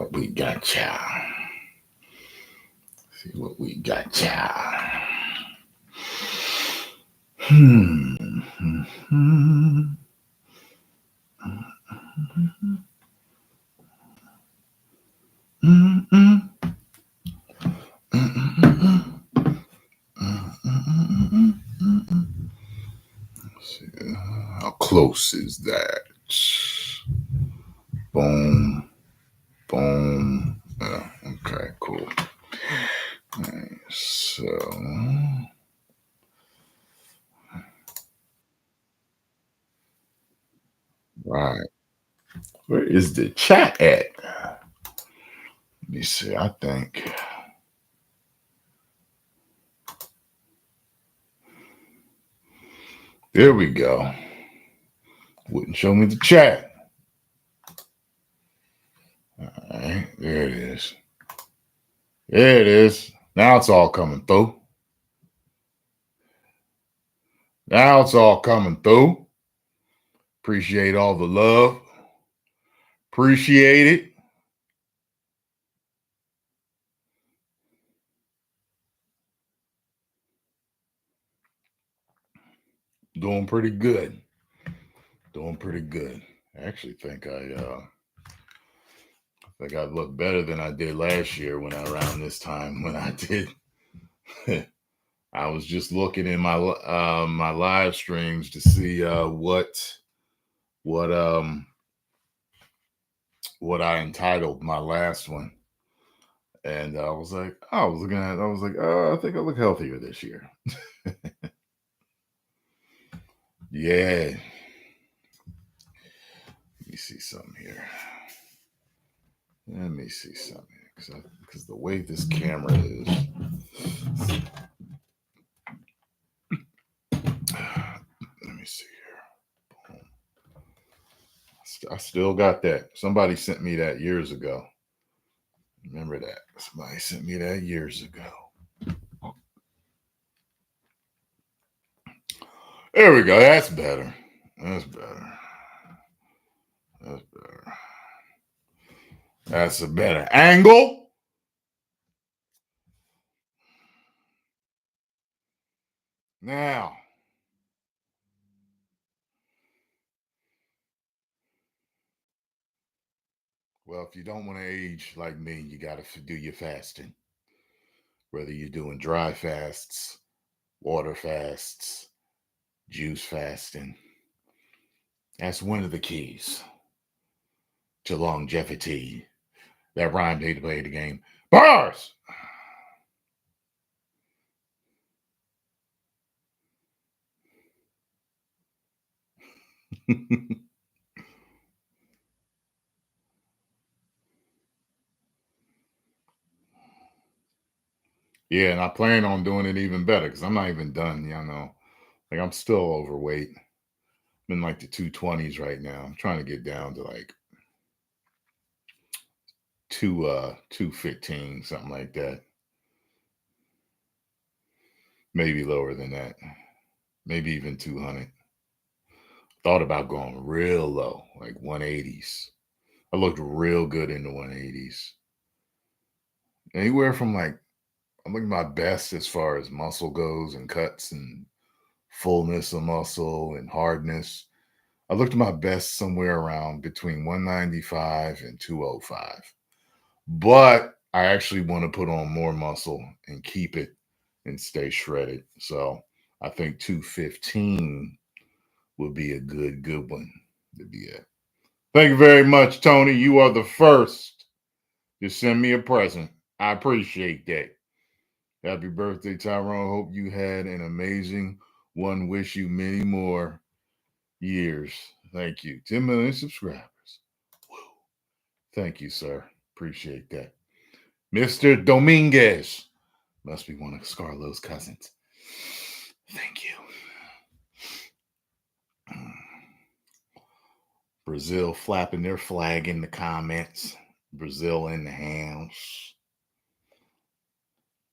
what we got, y'all. See what we got, y'all. Hmm. How close is that? Boom. Boom. Okay, cool. Right, so, right. Where is the chat at? Let me see. I think. There we go. Wouldn't show me the chat. All right, there it is. There it is. Now it's all coming through. Now it's all coming through. Appreciate all the love. Appreciate it. Doing pretty good. Doing pretty good. I actually think I look better than I did last year around this time when I did. I was just looking in my live streams to see what I entitled my last one, and I was like, oh, I think I look healthier this year. Yeah. Let me see something here. Let me see something because the way this camera is. Let me see here. Boom. I still got that. Somebody sent me that years ago. Remember that? Somebody sent me that years ago. There we go. That's better. That's better. That's better. That's a better angle. Now, well, if you don't want to age like me, you got to do your fasting. Whether you're doing dry fasts, water fasts, juice fasting. That's one of the keys to longevity. That rhymed, hate to play the game. Bars! Yeah, and I plan on doing it even better because I'm not even done, Like I'm still overweight. I'm in like the 220s right now. I'm trying to get down to like 215, something like that. Maybe lower than that. Maybe even 200. Thought about going real low, like 180s. I looked real good in the 180s. Anywhere from like I'm looking my best as far as muscle goes and cuts and fullness of muscle and hardness. I looked my best somewhere around between 195 and 205. But I actually want to put on more muscle and keep it and stay shredded. So I think 215 would be a good one to be at. Thank you very much, Tony. You are the first to send me a present. I appreciate that. Happy birthday, Tyrone. Hope you had an amazing one. Wish you many more years. Thank you. 10 million subscribers. Woo. Thank you, sir. Appreciate that. Mr. Dominguez. Must be one of Scarlo's cousins. Thank you. Brazil flapping their flag in the comments. Brazil in the house.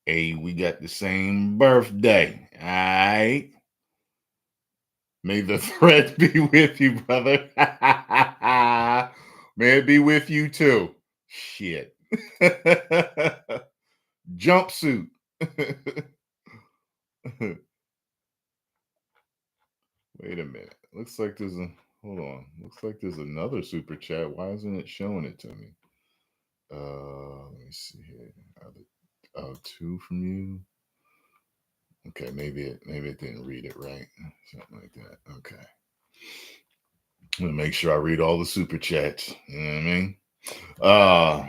Hey, we got the same birthday. All right. May the thread be with you, brother. May it be with you too. Shit. Jumpsuit. Wait a minute. Looks like there's a hold on. Looks like there's another super chat. Why isn't it showing it to me? Let me see here. Two from you. Okay, maybe it didn't read it right. Something like that. Okay. I'm gonna make sure I read all the super chats. You know what I mean? Uh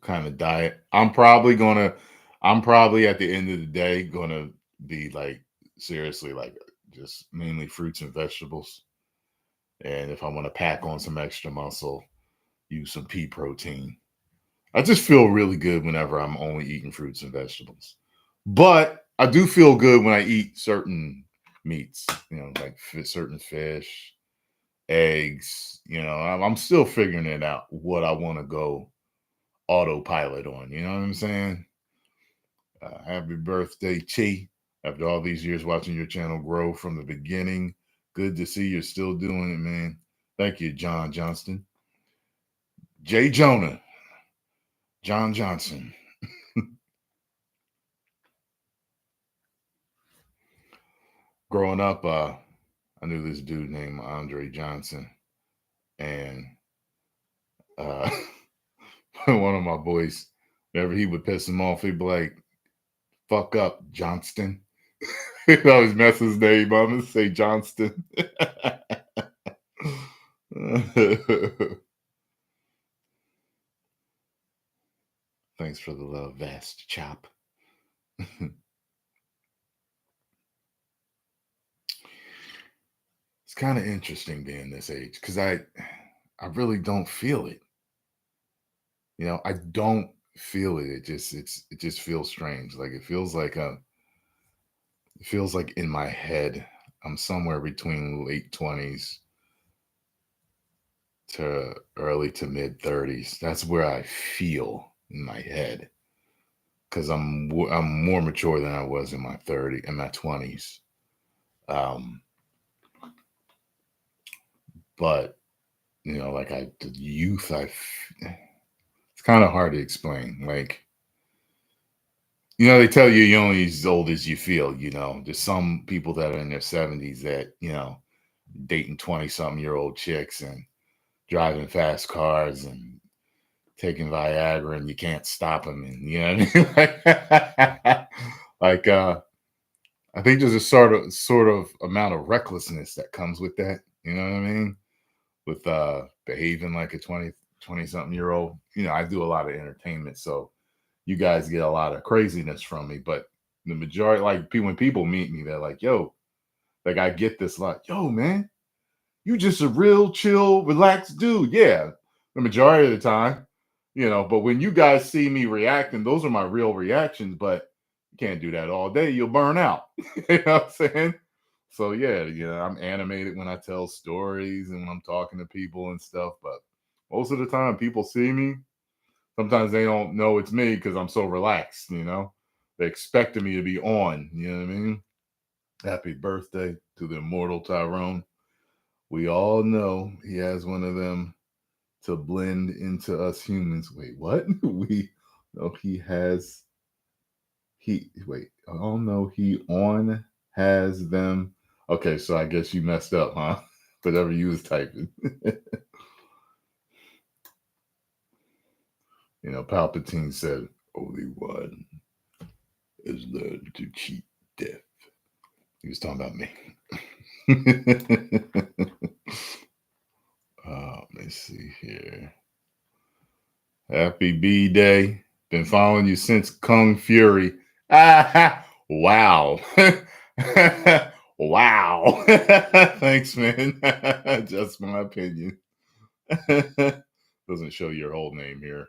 kind of diet. I'm probably at the end of the day gonna be like seriously like just mainly fruits and vegetables. And if I want to pack on some extra muscle, use some pea protein. I just feel really good whenever I'm only eating fruits and vegetables. But I do feel good when I eat certain meats, like certain fish, eggs. I'm still figuring it out what I want to go autopilot on. You know what I'm saying? Happy birthday, Chi. After all these years watching your channel grow from the beginning, good to see you're still doing it, man. Thank you, John Johnston. Jay Jonah. John Johnson. Growing up, I knew this dude named Andre Johnson. And one of my boys, whenever he would piss him off, he'd be like, fuck up, Johnston. He'd always mess his name. I'm going to say Johnston. Thanks for the love, Vast Chop. It's kind of interesting being this age because I really don't feel it. I don't feel it. It just feels strange. Like it feels like in my head I'm somewhere between late 20s to early to mid 30s. That's where I feel in my head because I'm more mature than I was in my 20s. But like the youth, it's kind of hard to explain. Like, they tell you you're only as old as you feel. There's some people that are in their 70s that dating 20-something-year-old chicks and driving fast cars and taking Viagra, and you can't stop them. And you know what I mean? like, I think there's a sort of amount of recklessness that comes with that. You know what I mean? With behaving like a 20-something-year-old. I do a lot of entertainment, so you guys get a lot of craziness from me. But the majority, like when people meet me, they're like, "Yo," like I get this lot. "Yo, man, you just a real chill, relaxed dude." Yeah, the majority of the time, But when you guys see me reacting, those are my real reactions. But you can't do that all day; you'll burn out. You know what I'm saying? So yeah, I'm animated when I tell stories and when I'm talking to people and stuff. But most of the time, people see me. Sometimes they don't know it's me because I'm so relaxed. They expected me to be on. You know what I mean? Happy birthday to the immortal Tyrone. We all know he has one of them to blend into us humans. Wait, what? We know he has. Wait. Oh no, he on has them. Okay, so I guess you messed up, huh? Whatever you was typing. Palpatine said, "Only one is learned to cheat death." He was talking about me. Let me see here. Happy B-Day. Been following you since Kung Fury. Ah, wow. Wow. Thanks, man. Just my opinion. Doesn't show your whole name here.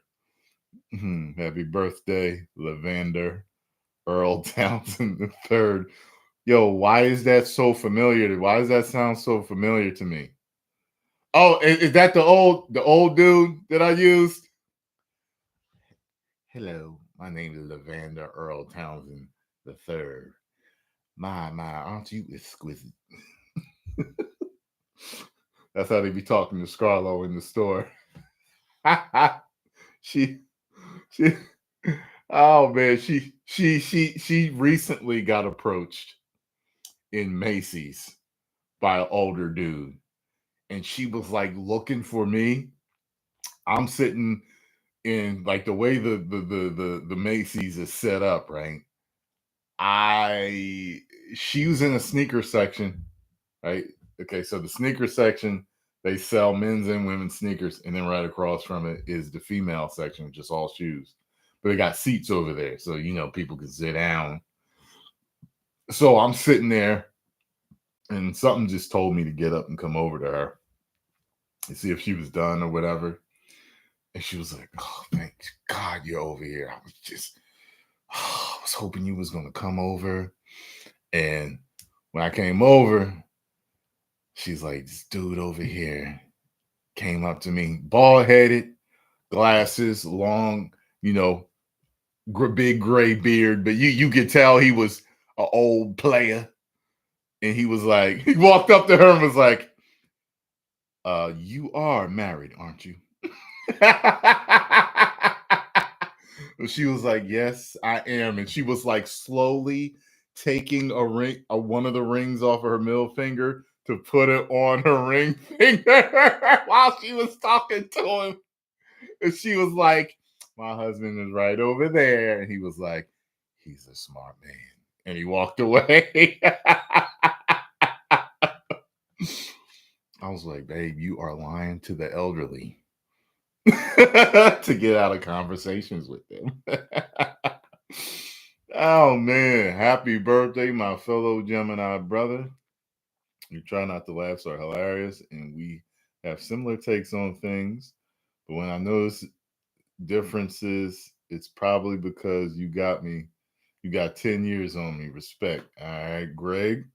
Happy birthday, Lavander Earl Townsend the third. Yo, why is that so familiar? Why does that sound so familiar to me? Oh, is that the old dude that I used? Hello, my name is Lavander Earl Townsend the third. My, aren't you exquisite? That's how they be talking to Scarlo in the store. she she oh man, she recently got approached in Macy's by an older dude. And she was like looking for me. I'm sitting in like the way the Macy's is set up, right? I She was in a sneaker section, right? Okay, so the sneaker section, they sell men's and women's sneakers, and then right across from it is the female section, which is all shoes. But they got seats over there, so people can sit down. So I'm sitting there, and something just told me to get up and come over to her and see if she was done or whatever. And she was like, "Oh, thank God you're over here. I was hoping you was gonna come over." And when I came over, she's like, "This dude over here came up to me, bald headed, glasses, long, you know, big gray beard, but you could tell he was an old player." And he was like, he walked up to her and was like, "You are married, aren't you?" She was like, "Yes, I am." And she was like slowly taking a ring, one of the rings off of her middle finger to put it on her ring finger while she was talking to him. And she was like, "My husband is right over there." And he was like, "He's a smart man." And he walked away. I was like, "Babe, you are lying to the elderly." To get out of conversations with them. Oh man, happy birthday, my fellow Gemini brother. You try not to laugh, are hilarious, and we have similar takes on things. But when I notice differences, it's probably because you got me. You got 10 years on me. Respect. All right, Greg.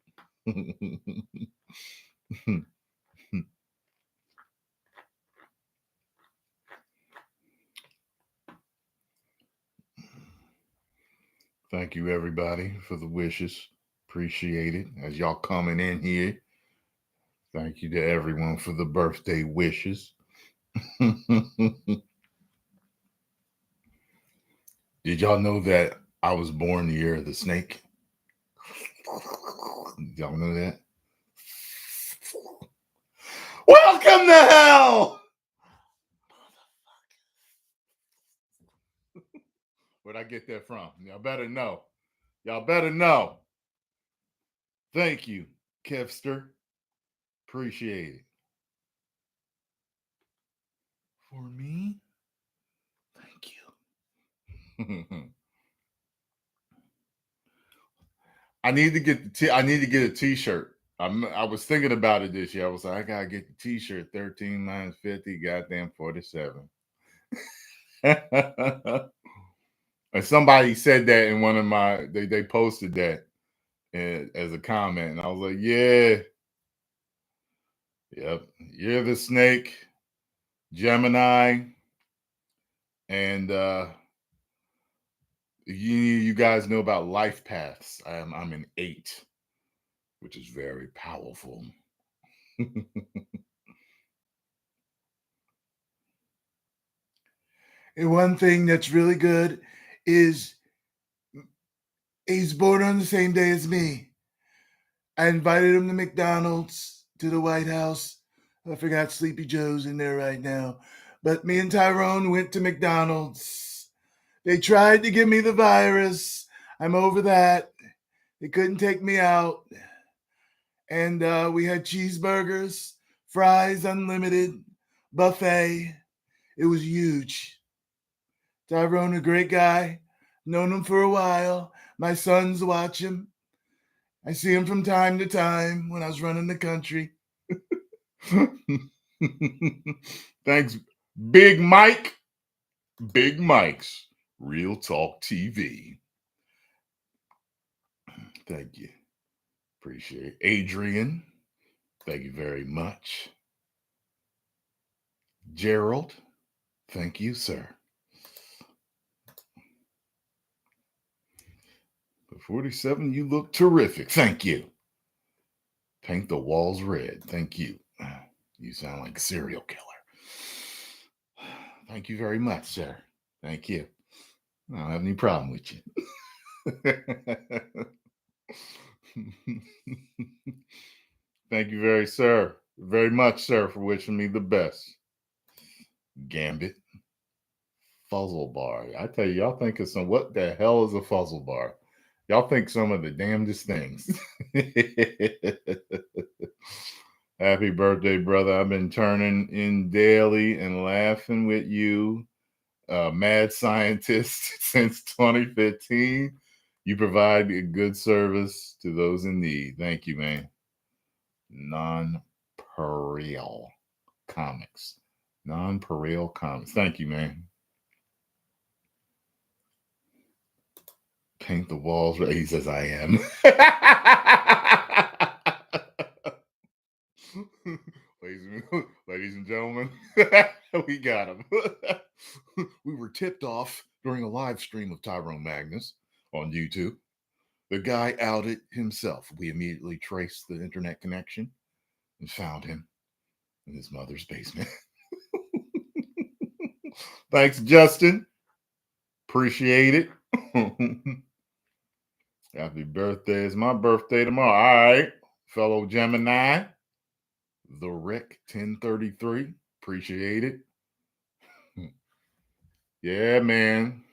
Thank you, everybody, for the wishes. Appreciate it. As y'all coming in here, thank you to everyone for the birthday wishes. Did y'all know that I was born the year of the snake? Y'all know that? Welcome to hell! Where'd I get that from? Y'all better know. Y'all better know. Thank you, Kevster. Appreciate it. For me? Thank you. I need to get I need to get a t-shirt. I was thinking about it this year. I was like, I gotta get the t-shirt. 13 minus 50, goddamn 47. And somebody said that in one of my they posted that as a comment, and I was like, yeah, yep, you're the snake, Gemini, and you guys know about life paths. I'm an 8, which is very powerful. And one thing that's really good is he's born on the same day as me. I invited him to McDonald's, to the White House. I forgot Sleepy Joe's in there right now. But me and Tyrone went to McDonald's. They tried to give me the virus. I'm over that. They couldn't take me out. And we had cheeseburgers, fries unlimited, buffet. It was huge. Tyrone, a great guy. Known him for a while. My sons watch him. I see him from time to time when I was running the country. Thanks, Big Mike. Big Mike's Real Talk TV. Thank you. Appreciate it. Adrian, thank you very much. Gerald, thank you, sir. The 47, you look terrific. Thank you. Paint the walls red. Thank you. You sound like a serial killer. Thank you very much, sir. Thank you. I don't have any problem with you. Thank you very much, sir, for wishing me the best. Gambit. Fuzzle bar. I tell you, y'all think of some, what the hell is a fuzzle bar? Y'all think some of the damnedest things. Happy birthday, brother. I've been turning in daily and laughing with you, mad scientist, since 2015. You provide a good service to those in need. Thank you, man. Non-pareil comics. Non-pareil comics. Thank you, man. Paint the walls. He says, I am. Ladies and gentlemen, we got him. We were tipped off during a live stream of Tyrone Magnus on YouTube. The guy outed himself. We immediately traced the internet connection and found him in his mother's basement. Thanks, Justin. Appreciate it. Happy birthday. It's my birthday tomorrow. All right, fellow Gemini. The Rick 1033. Appreciate it. Yeah, man.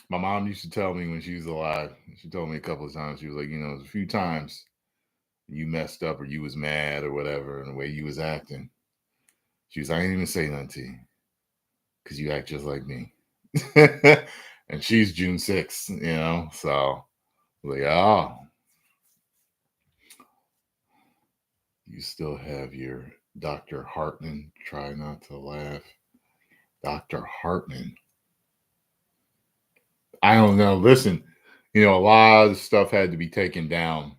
My mom used to tell me when she was alive, she told me a couple of times, she was like, there's a few times you messed up or you was mad or whatever, and the way you was acting. She was like, I ain't even say nothing to you because you act just like me. And she's June 6th, so like, oh, you still have your Dr. Hartman. Try not to laugh. Dr. Hartman. I don't know. Listen, a lot of stuff had to be taken down.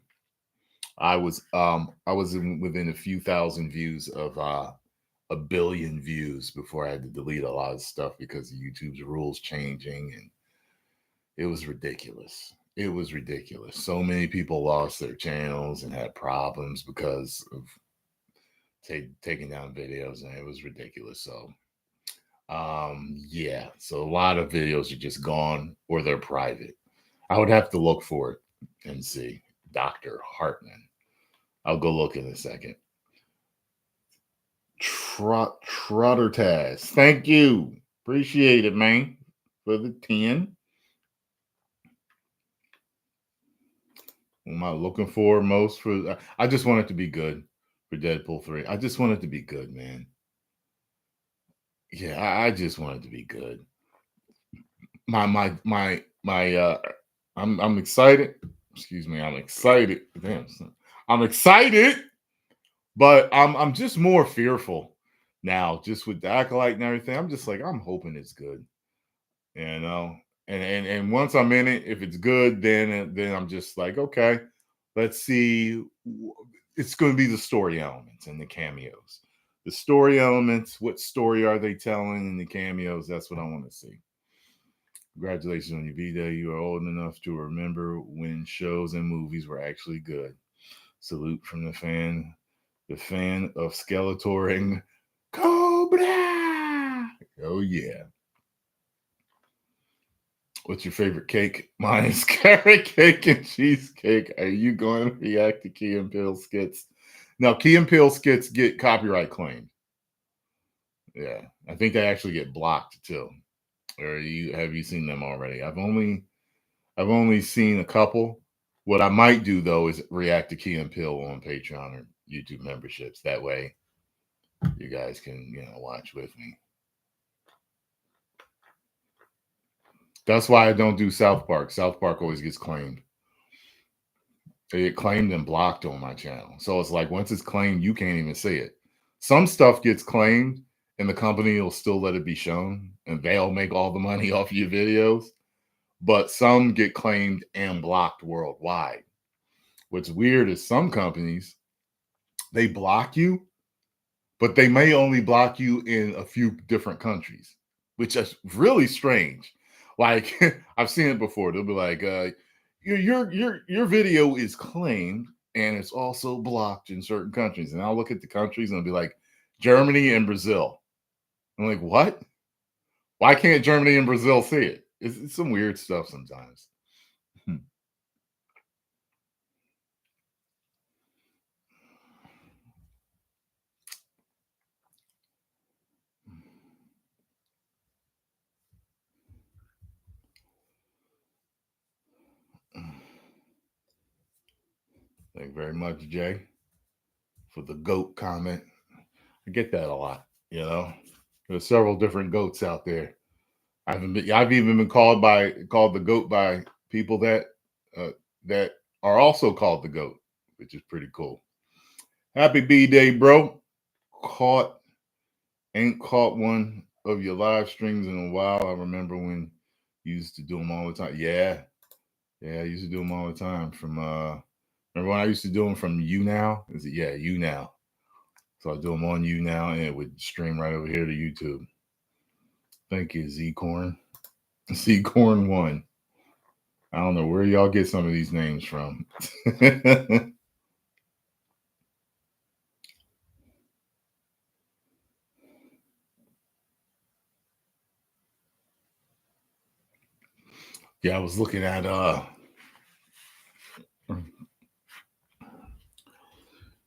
I was within a few thousand views of a billion views before I had to delete a lot of stuff because of YouTube's rules changing, and it was ridiculous. It was ridiculous. So many people lost their channels and had problems because of taking down videos, and it was ridiculous. So yeah, so a lot of videos are just gone or they're private. I would have to look for it and see. Dr. Hartman. I'll go look in a second. Trottertaz. Thank you. Appreciate it, man, for the 10. What am I looking for most for? I just want it to be good for Deadpool 3. I just want it to be good, man. Yeah, I just want it to be good. I'm excited. Excuse me, I'm excited. Damn, I'm excited, but I'm just more fearful now, just with the acolyte and everything. I'm just like, I'm hoping it's good, And once I'm in it, if it's good, then I'm just like, okay, let's see. It's going to be the story elements and the cameos. The story elements. What story are they telling in the cameos? That's what I want to see. Congratulations on your B-Day. You are old enough to remember when shows and movies were actually good. Salute from the fan of Skeletoring Cobra. Oh, yeah. What's your favorite cake? Mine is carrot cake and cheesecake. Are you going to react to Key and Peele skits? Now, Key and Peele skits get copyright claimed. Yeah, I think they actually get blocked too. Or have you seen them already? I've only seen a couple. What I might do though is react to Key and Peele on Patreon or YouTube memberships. That way, you guys can watch with me. That's why I don't do South Park. South Park always gets claimed. They get claimed and blocked on my channel. So it's like once it's claimed, you can't even see it. Some stuff gets claimed and the company will still let it be shown and they'll make all the money off your videos. But some get claimed and blocked worldwide. What's weird is some companies, they block you, but they may only block you in a few different countries, which is really strange. Like I've seen it before. They'll be like, your video is claimed, and it's also blocked in certain countries. And I'll look at the countries and I'll be like, Germany and Brazil. I'm like, what? Why can't Germany and Brazil see it? It's some weird stuff sometimes. Thank you very much, Jay, for the goat comment. I get that a lot. There's several different goats out there. I've even been called the goat by people uh, that are also called the goat, which is pretty cool. Happy B Day, bro. Caught Ain't caught one of your live streams in a while. I remember when you used to do them all the time. Yeah, yeah, I used to do them all the time. From remember when I used to do them from You Now? Is it You Now? So I do them on You Now, and it would stream right over here to YouTube. Thank you, Z Corn. Z Corn One. I don't know where y'all get some of these names from. Yeah, I was looking at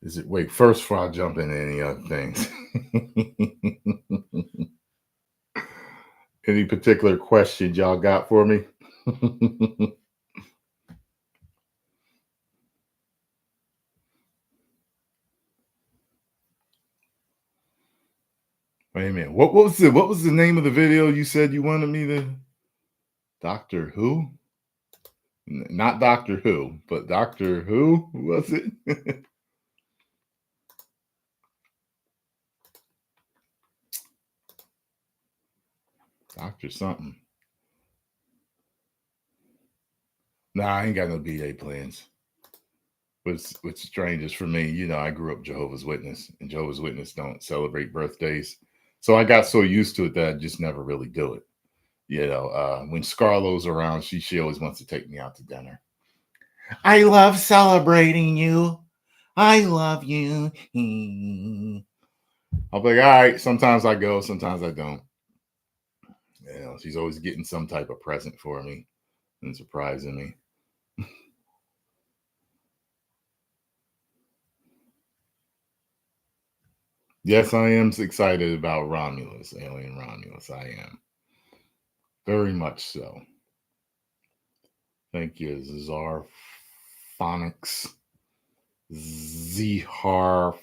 is it wait, first before I jump into any other things. Any particular questions y'all got for me? Wait a minute. What was the name of the video you said you wanted me to Doctor Who? Not Doctor Who, but Doctor Who was it? Doctor something. Nah, I ain't got no B-Day plans. What's strange is for me, I grew up Jehovah's Witness, and Jehovah's Witness don't celebrate birthdays. So I got so used to it that I just never really do it. When Scarlo's around, she always wants to take me out to dinner. I love celebrating you. I love you. I'll be like, all right, sometimes I go, sometimes I don't. She's always getting some type of present for me and surprising me. Yes, I am excited about Romulus, Alien Romulus. I am. Very much so. Thank you, Zarphonics. Zharphonics.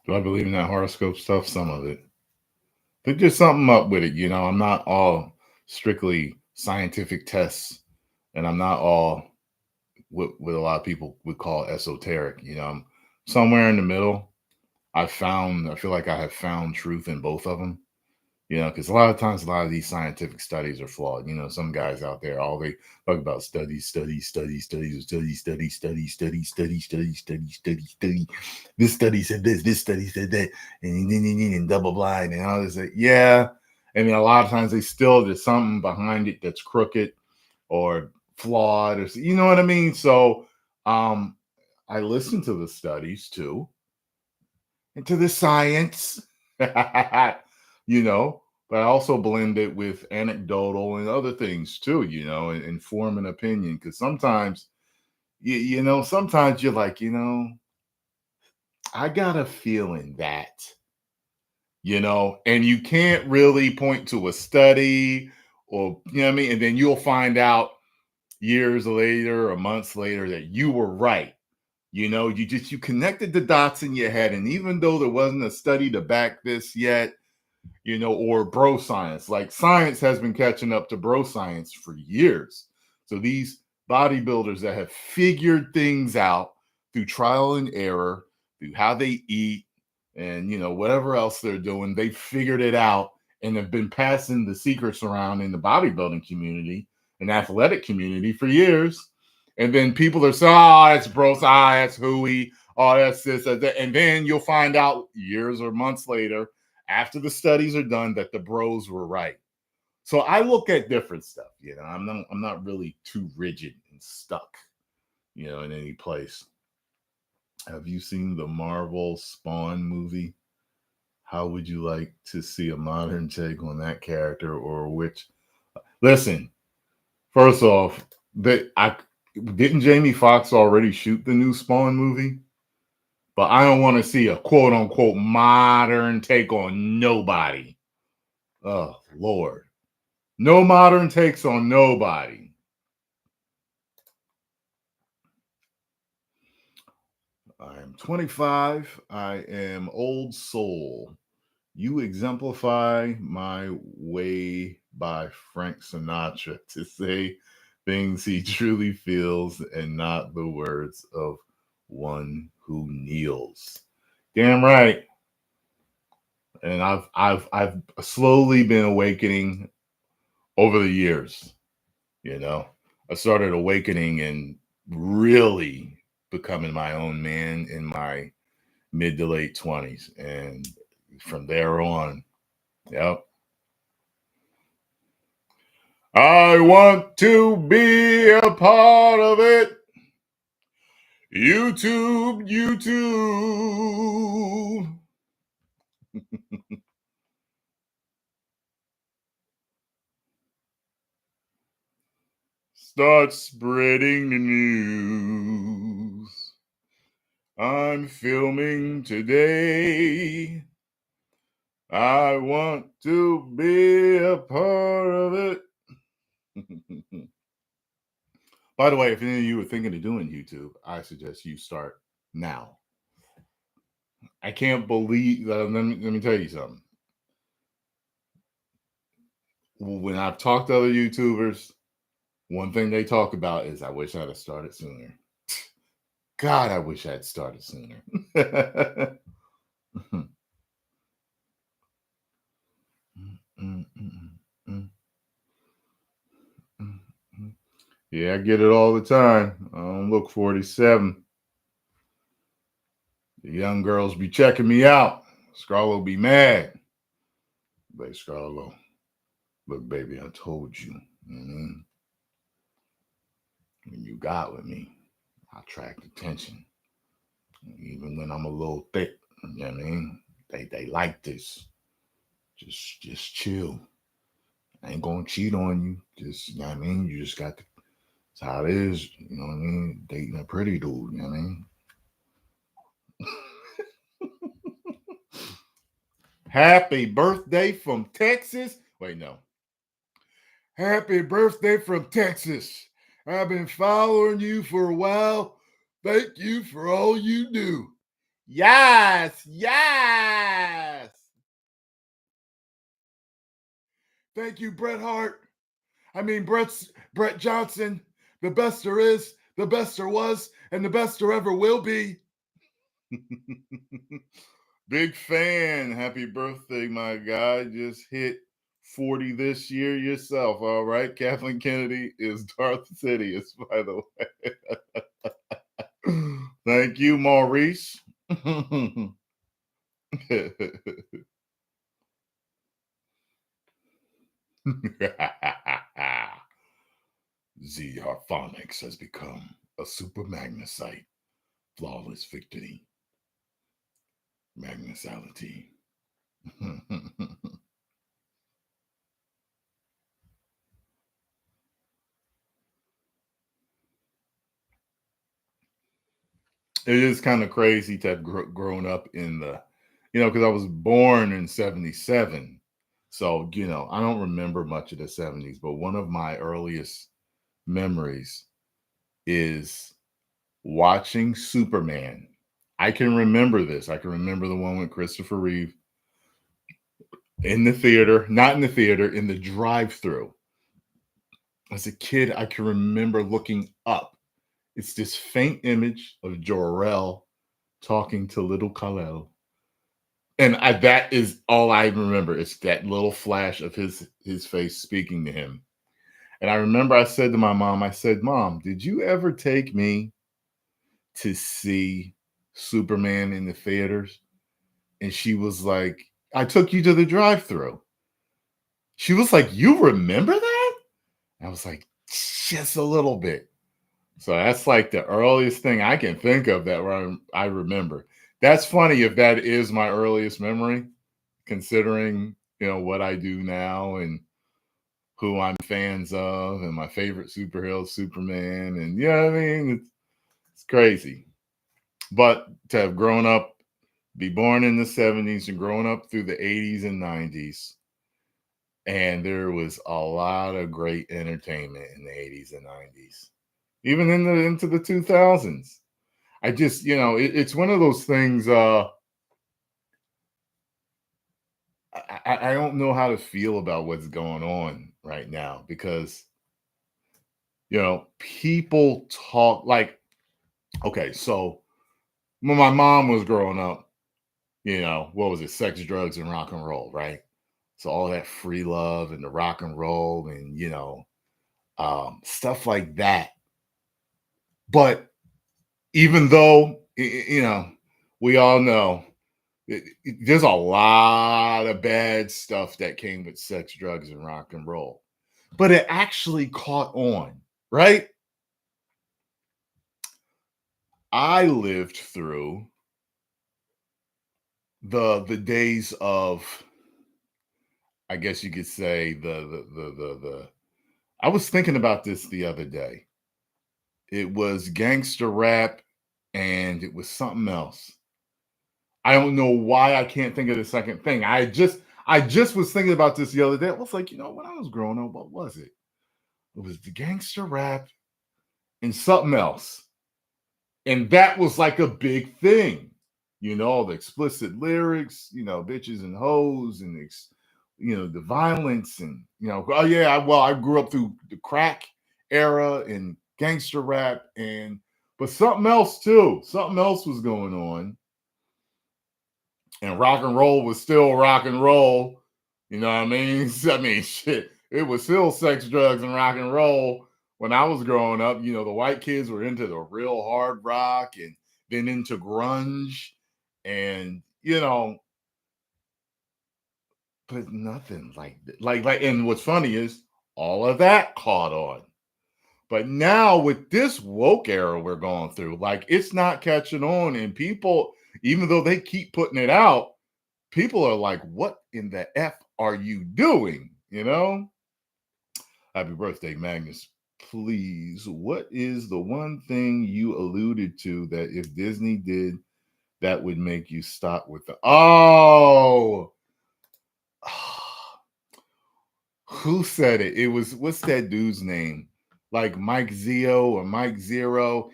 Do I believe in that horoscope stuff? Some of it. But just something up with it. I'm not all strictly scientific tests, and I'm not all what a lot of people would call esoteric. I'm somewhere in the middle. I feel like I have found truth in both of them. Because a lot of times, a lot of these scientific studies are flawed. Some guys out there, all they talk about studies. This study said this study said that, and double blind and all this. Yeah. I mean, a lot of times there's something behind it that's crooked or flawed, or you know what I mean? So I listen to the studies too, and to the science. But I also blend it with anecdotal and other things too, and form an opinion. Because sometimes, sometimes you're like, I got a feeling that, and you can't really point to a study or, you know what I mean? And then you'll find out years later or months later that you were right. You connected the dots in your head. And even though there wasn't a study to back this yet, or bro science. Like science has been catching up to bro science for years. So these bodybuilders that have figured things out through trial and error, through how they eat, and whatever else they're doing, they figured it out and have been passing the secrets around in the bodybuilding community and athletic community for years. And then people are saying, "Oh, that's bro, that's hooey, oh, that's this, that." And then you'll find out years or months later, after the studies are done that the bros were right. So I look at different stuff, you know. I'm not really too rigid and stuck, you know, in any place. Have you seen the Marvel Spawn movie? How would you like to see a modern take on that character, or which? Listen, first off, that I didn't Jamie Foxx already shoot the new Spawn movie, but I don't want to see a quote unquote modern take on nobody. Oh Lord, no modern takes on nobody. I am 25. I am old soul. You exemplify my way by Frank Sinatra to say things he truly feels and not the words of one who kneels. Damn right. And I've slowly been awakening over the years, you know. I started awakening and really becoming my own man in my mid to late 20s, and from there on, yep. I want to be a part of it. YouTube, YouTube. Start spreading the news. I'm filming today. I want to be a part of it. By the way, if any of you are thinking of doing YouTube, I suggest you start now. I can't believe. Let me tell you something. When I've talked to other YouTubers, one thing they talk about is, I wish I'd have started sooner. God, I wish I'd started sooner. Yeah, I get it all the time. I don't look 47. The young girls be checking me out. Scarlo be mad. Like, Scarlo, look, baby, I told you. When you got with me, I attract attention. Even when I'm a little thick, you know what I mean? They like this. Just chill. I ain't gonna cheat on you. Just, you know what I mean? You just got to, that's how it is, you know what I mean? Dating a pretty dude, you know what I mean? Happy birthday from Texas. Wait, no. Happy birthday from Texas. I've been following you for a while. Thank you for all you do. Yes, yes. Thank you, Bret Hart. I mean, Brett Johnson. The best there is, the best there was, and the best there ever will be. Big fan. Happy birthday, my guy. Just hit 40 this year yourself. All right. Kathleen Kennedy is Darth Sidious, by the way. Thank you, Maurice. Z Harphonics has become a super magnesite. Flawless victory. Magnesality. It is kind of crazy to have grown up in the, you know, because I was born in 77. So, you know, I don't remember much of the 70s, but one of my earliest memories is watching Superman. I can remember this. I can remember the one with Christopher Reeve in the theater, not in the theater, in the drive-through. As a kid, I can remember looking up. It's this faint image of Jor-El talking to little Kal-El. And that is all I remember. It's that little flash of his face speaking to him. And I remember I said to my mom, I said, Mom, did you ever take me to see Superman in the theaters? And she was like, I took you to the drive-through. She was like, you remember that? I was like, just a little bit. So that's like the earliest thing I can think of that I remember. That's funny if that is my earliest memory, considering, what I do now and who I'm fans of and my favorite superhero, Superman. And it's crazy. But to have grown up, be born in the 70s and grown up through the 80s and 90s, and there was a lot of great entertainment in the 80s and 90s, even into the 2000s. I just, it's one of those things. I don't know how to feel about what's going on right now because, people talk like, okay, so when my mom was growing up, what was it? Sex, drugs, and rock and roll, right? So all that free love and the rock and roll and, stuff like that. But even though, we all know there's a lot of bad stuff that came with sex, drugs, and rock and roll, but it actually caught on, right? I lived through the days of, I guess you could say, the I was thinking about this the other day. It was gangster rap and it was something else. I don't know why I can't think of the second thing. I just was thinking about this the other day. I was like, when I was growing up, what was it? It was the gangster rap and something else. And that was like a big thing. The explicit lyrics, bitches and hoes and the violence and oh yeah, I grew up through the crack era and gangster rap but something else too. Something else was going on. And rock and roll was still rock and roll. You know what I mean? I mean, shit. It was still sex, drugs, and rock and roll when I was growing up. The white kids were into the real hard rock and then into grunge. And, but nothing and what's funny is all of that caught on. But now with this woke era we're going through, like it's not catching on. And people, even though they keep putting it out, people are like, what in the F are you doing? Happy birthday, Magnus. Please, what is the one thing you alluded to that if Disney did, that would make you stop with the who said it? It was, what's that dude's name? Like Mike Zio or Mike Zero.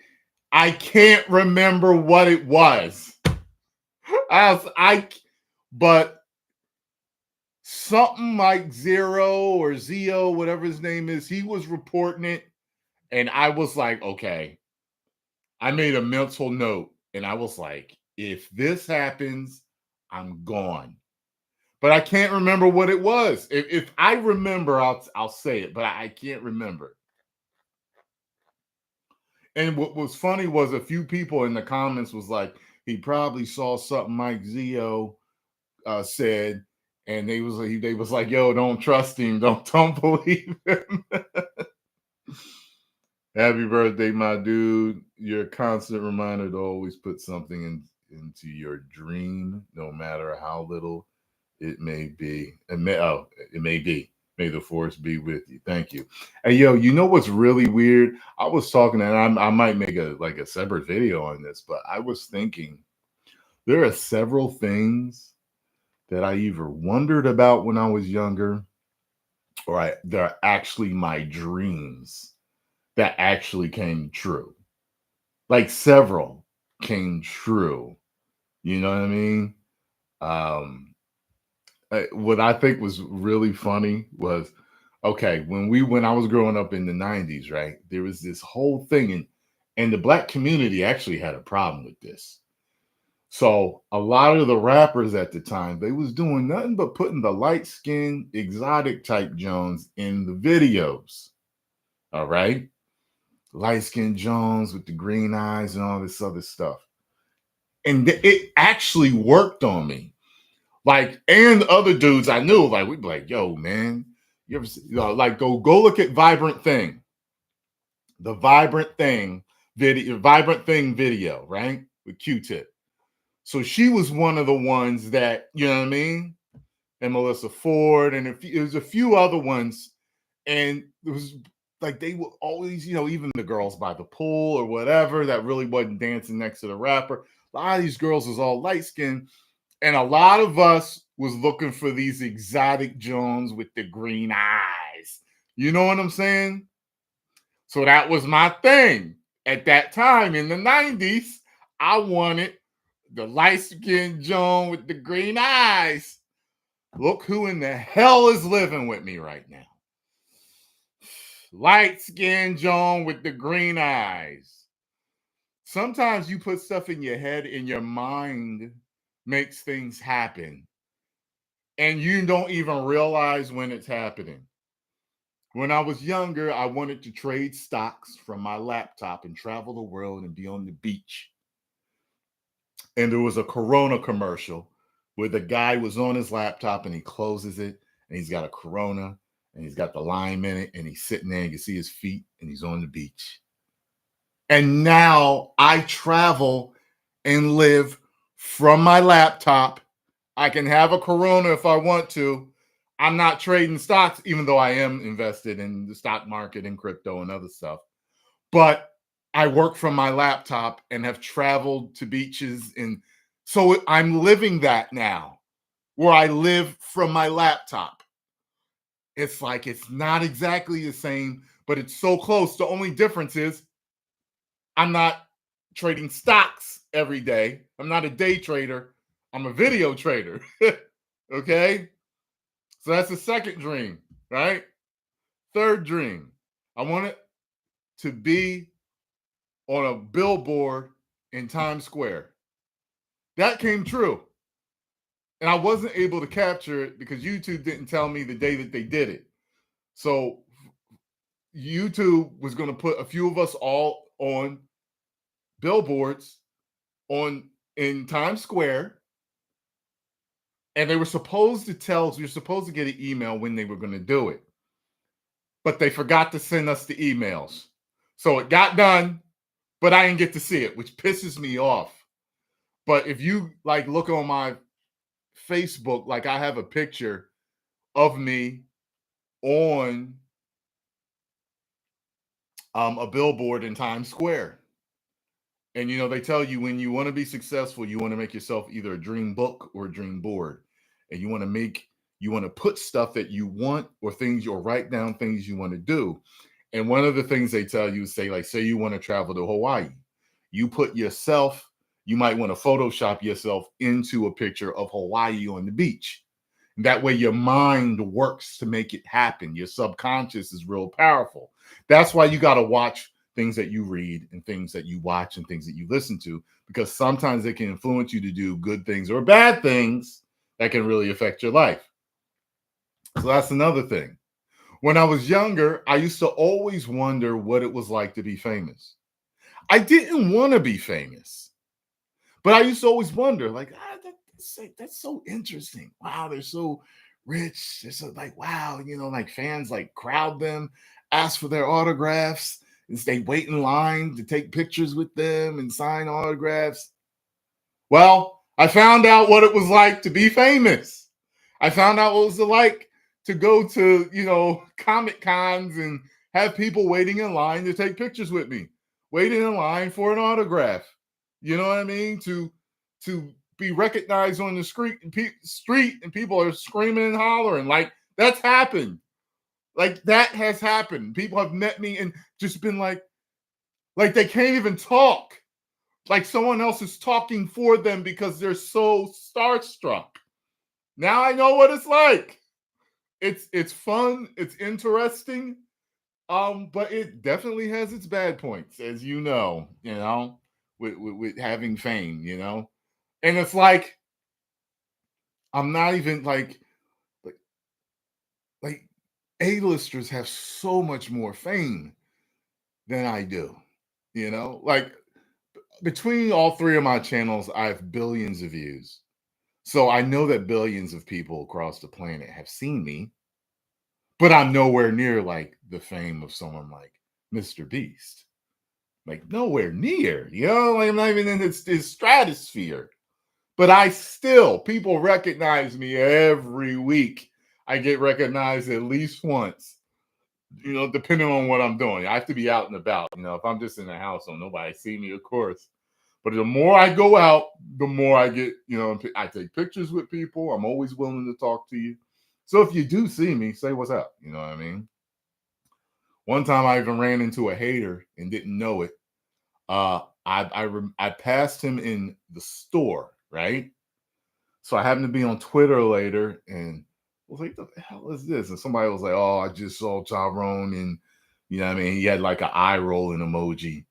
I can't remember what it was. But something like Zero or Zio, whatever his name is, he was reporting it. And I was like, okay. I made a mental note and I was like, if this happens, I'm gone. But I can't remember what it was. If I remember, I'll say it, but I can't remember. And what was funny was a few people in the comments was like, he probably saw something Mike Zio said, and they was like, yo, don't trust him, don't believe him. Happy birthday, my dude. You're a constant reminder to always put something into your dream, no matter how little it may be. It may be. May the force be with you. Thank you. Hey, yo, you know what's really weird? I was talking, and I might make a separate video on this, but I was thinking there are several things that I either wondered about when I was younger, or they're actually my dreams that actually came true. Like several came true. You know what I mean? What I think was really funny was, okay, when I was growing up in the 90s, right? There was this whole thing, and the black community actually had a problem with this. So a lot of the rappers at the time, they was doing nothing but putting the light-skinned exotic type Jones in the videos. All right. Light-skinned Jones with the green eyes and all this other stuff. And it actually worked on me. Like, and other dudes I knew, like, we'd be like, yo, man, you ever see, like, go look at Vibrant Thing, the Vibrant Thing video, Vibrant Thing video, right? With Q-Tip. So she was one of the ones that, you know what I mean? And Melissa Ford, and it was a few other ones. And it was like they were always, even the girls by the pool or whatever that really wasn't dancing next to the rapper. A lot of these girls was all light skinned. And a lot of us was looking for these exotic Jones with the green eyes. You know what I'm saying? So that was my thing. At that time in the 90s, I wanted the light-skinned Joan with the green eyes. Look who in the hell is living with me right now. Light-skinned Joan with the green eyes. Sometimes you put stuff in your head and your mind makes things happen. And you don't even realize when it's happening. When I was younger, I wanted to trade stocks from my laptop and travel the world and be on the beach. And there was a Corona commercial where the guy was on his laptop and he closes it and he's got a Corona and he's got the lime in it and he's sitting there and you can see his feet and he's on the beach. And now I travel and live from my laptop. I can have a Corona if I want to. I'm not trading stocks, even though I am invested in the stock market and crypto and other stuff. But I work from my laptop and have traveled to beaches. And so I'm living that now, where I live from my laptop. It's like it's not exactly the same, but it's so close. The only difference is I'm not trading stocks every day. I'm not a day trader. I'm a video trader. Okay? So that's the second dream, right? Third dream. I wanted to be on a billboard in Times Square. That came true. And I wasn't able to capture it because YouTube didn't tell me the day that they did it. So YouTube was going to put a few of us all on billboards in Times Square. And they were supposed to you're supposed to get an email when they were going to do it. But they forgot to send us the emails. So it got done, but I didn't get to see it, which pisses me off. But if you like look on my Facebook, like I have a picture of me on a billboard in Times Square. And they tell you when you want to be successful, you want to make yourself either a dream book or a dream board. And you want to put stuff that you want or things you'll write down things you want to do. And one of the things they tell you is say you want to travel to Hawaii. You might want to Photoshop yourself into a picture of Hawaii on the beach. That way your mind works to make it happen. Your subconscious is real powerful. That's why you got to watch things that you read and things that you watch and things that you listen to, because sometimes they can influence you to do good things or bad things that can really affect your life. So that's another thing. When I was younger, I used to always wonder what it was like to be famous. I didn't want to be famous, but I used to always wonder, like, that's so interesting. Wow, they're so rich. They're so like, wow, like fans like crowd them, ask for their autographs, and they wait in line to take pictures with them and sign autographs. Well, I found out what it was like to be famous. I found out what it was like to go to, Comic Cons and have people waiting in line to take pictures with me, waiting in line for an autograph. You know what I mean? To be recognized on the street and people are screaming and hollering. Like, that's happened. Like, that has happened. People have met me and just been like they can't even talk. Like someone else is talking for them because they're so starstruck. Now I know what it's like. It's fun, it's interesting, but it definitely has its bad points, as with having fame, and it's like I'm not even like A-listers have so much more fame than I do, like between all three of my channels, I have billions of views. So I know that billions of people across the planet have seen me, but I'm nowhere near like the fame of someone like Mr. Beast. Like nowhere near, like I'm not even in his stratosphere. But I still, people recognize me every week. I get recognized at least once, depending on what I'm doing. I have to be out and about. If I'm just in the house, so nobody see me, of course. But the more I go out, the more I get, I take pictures with people. I'm always willing to talk to you. So if you do see me, say what's up. You know what I mean? One time I even ran into a hater and didn't know it. I passed him in the store, right? So I happened to be on Twitter later and I was like, what the hell is this? And somebody was like, oh, I just saw Tyrone, and he had like an eye rolling emoji.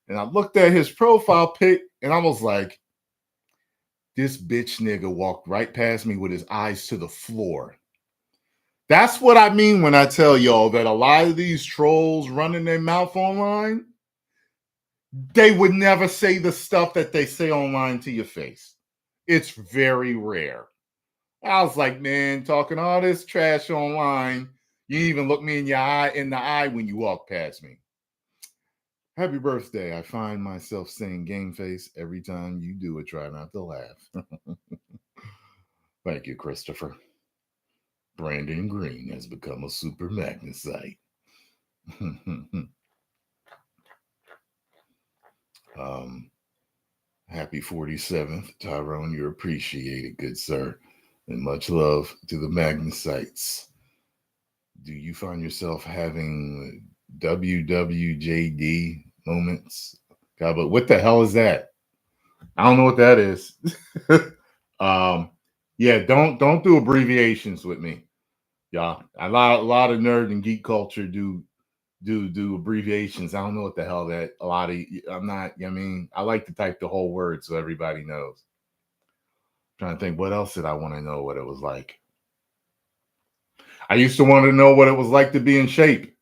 And I looked at his profile pic and I was like, this bitch nigga walked right past me with his eyes to the floor. That's what I mean when I tell y'all that a lot of these trolls running their mouth online, they would never say the stuff that they say online to your face. It's very rare. I was like, man, talking all this trash online, you even look me in the eye when you walk past me. Happy birthday. I find myself saying game face every time you do it. Try not to laugh. Thank you, Christopher. Brandon Green has become a super Magnusite. Happy 47th, Tyrone. You're appreciated, good sir. And much love to the Magnusites. Do you find yourself having WWJD moments? God, but what the hell is that? I don't know what that is. Yeah, don't do abbreviations with me. Yeah, a lot of nerd and geek culture do abbreviations. I don't know what the hell that a lot of. I'm not. I like to type the whole word so everybody knows. I'm trying to think, what else did I want to know what it was like? I used to want to know what it was like to be in shape.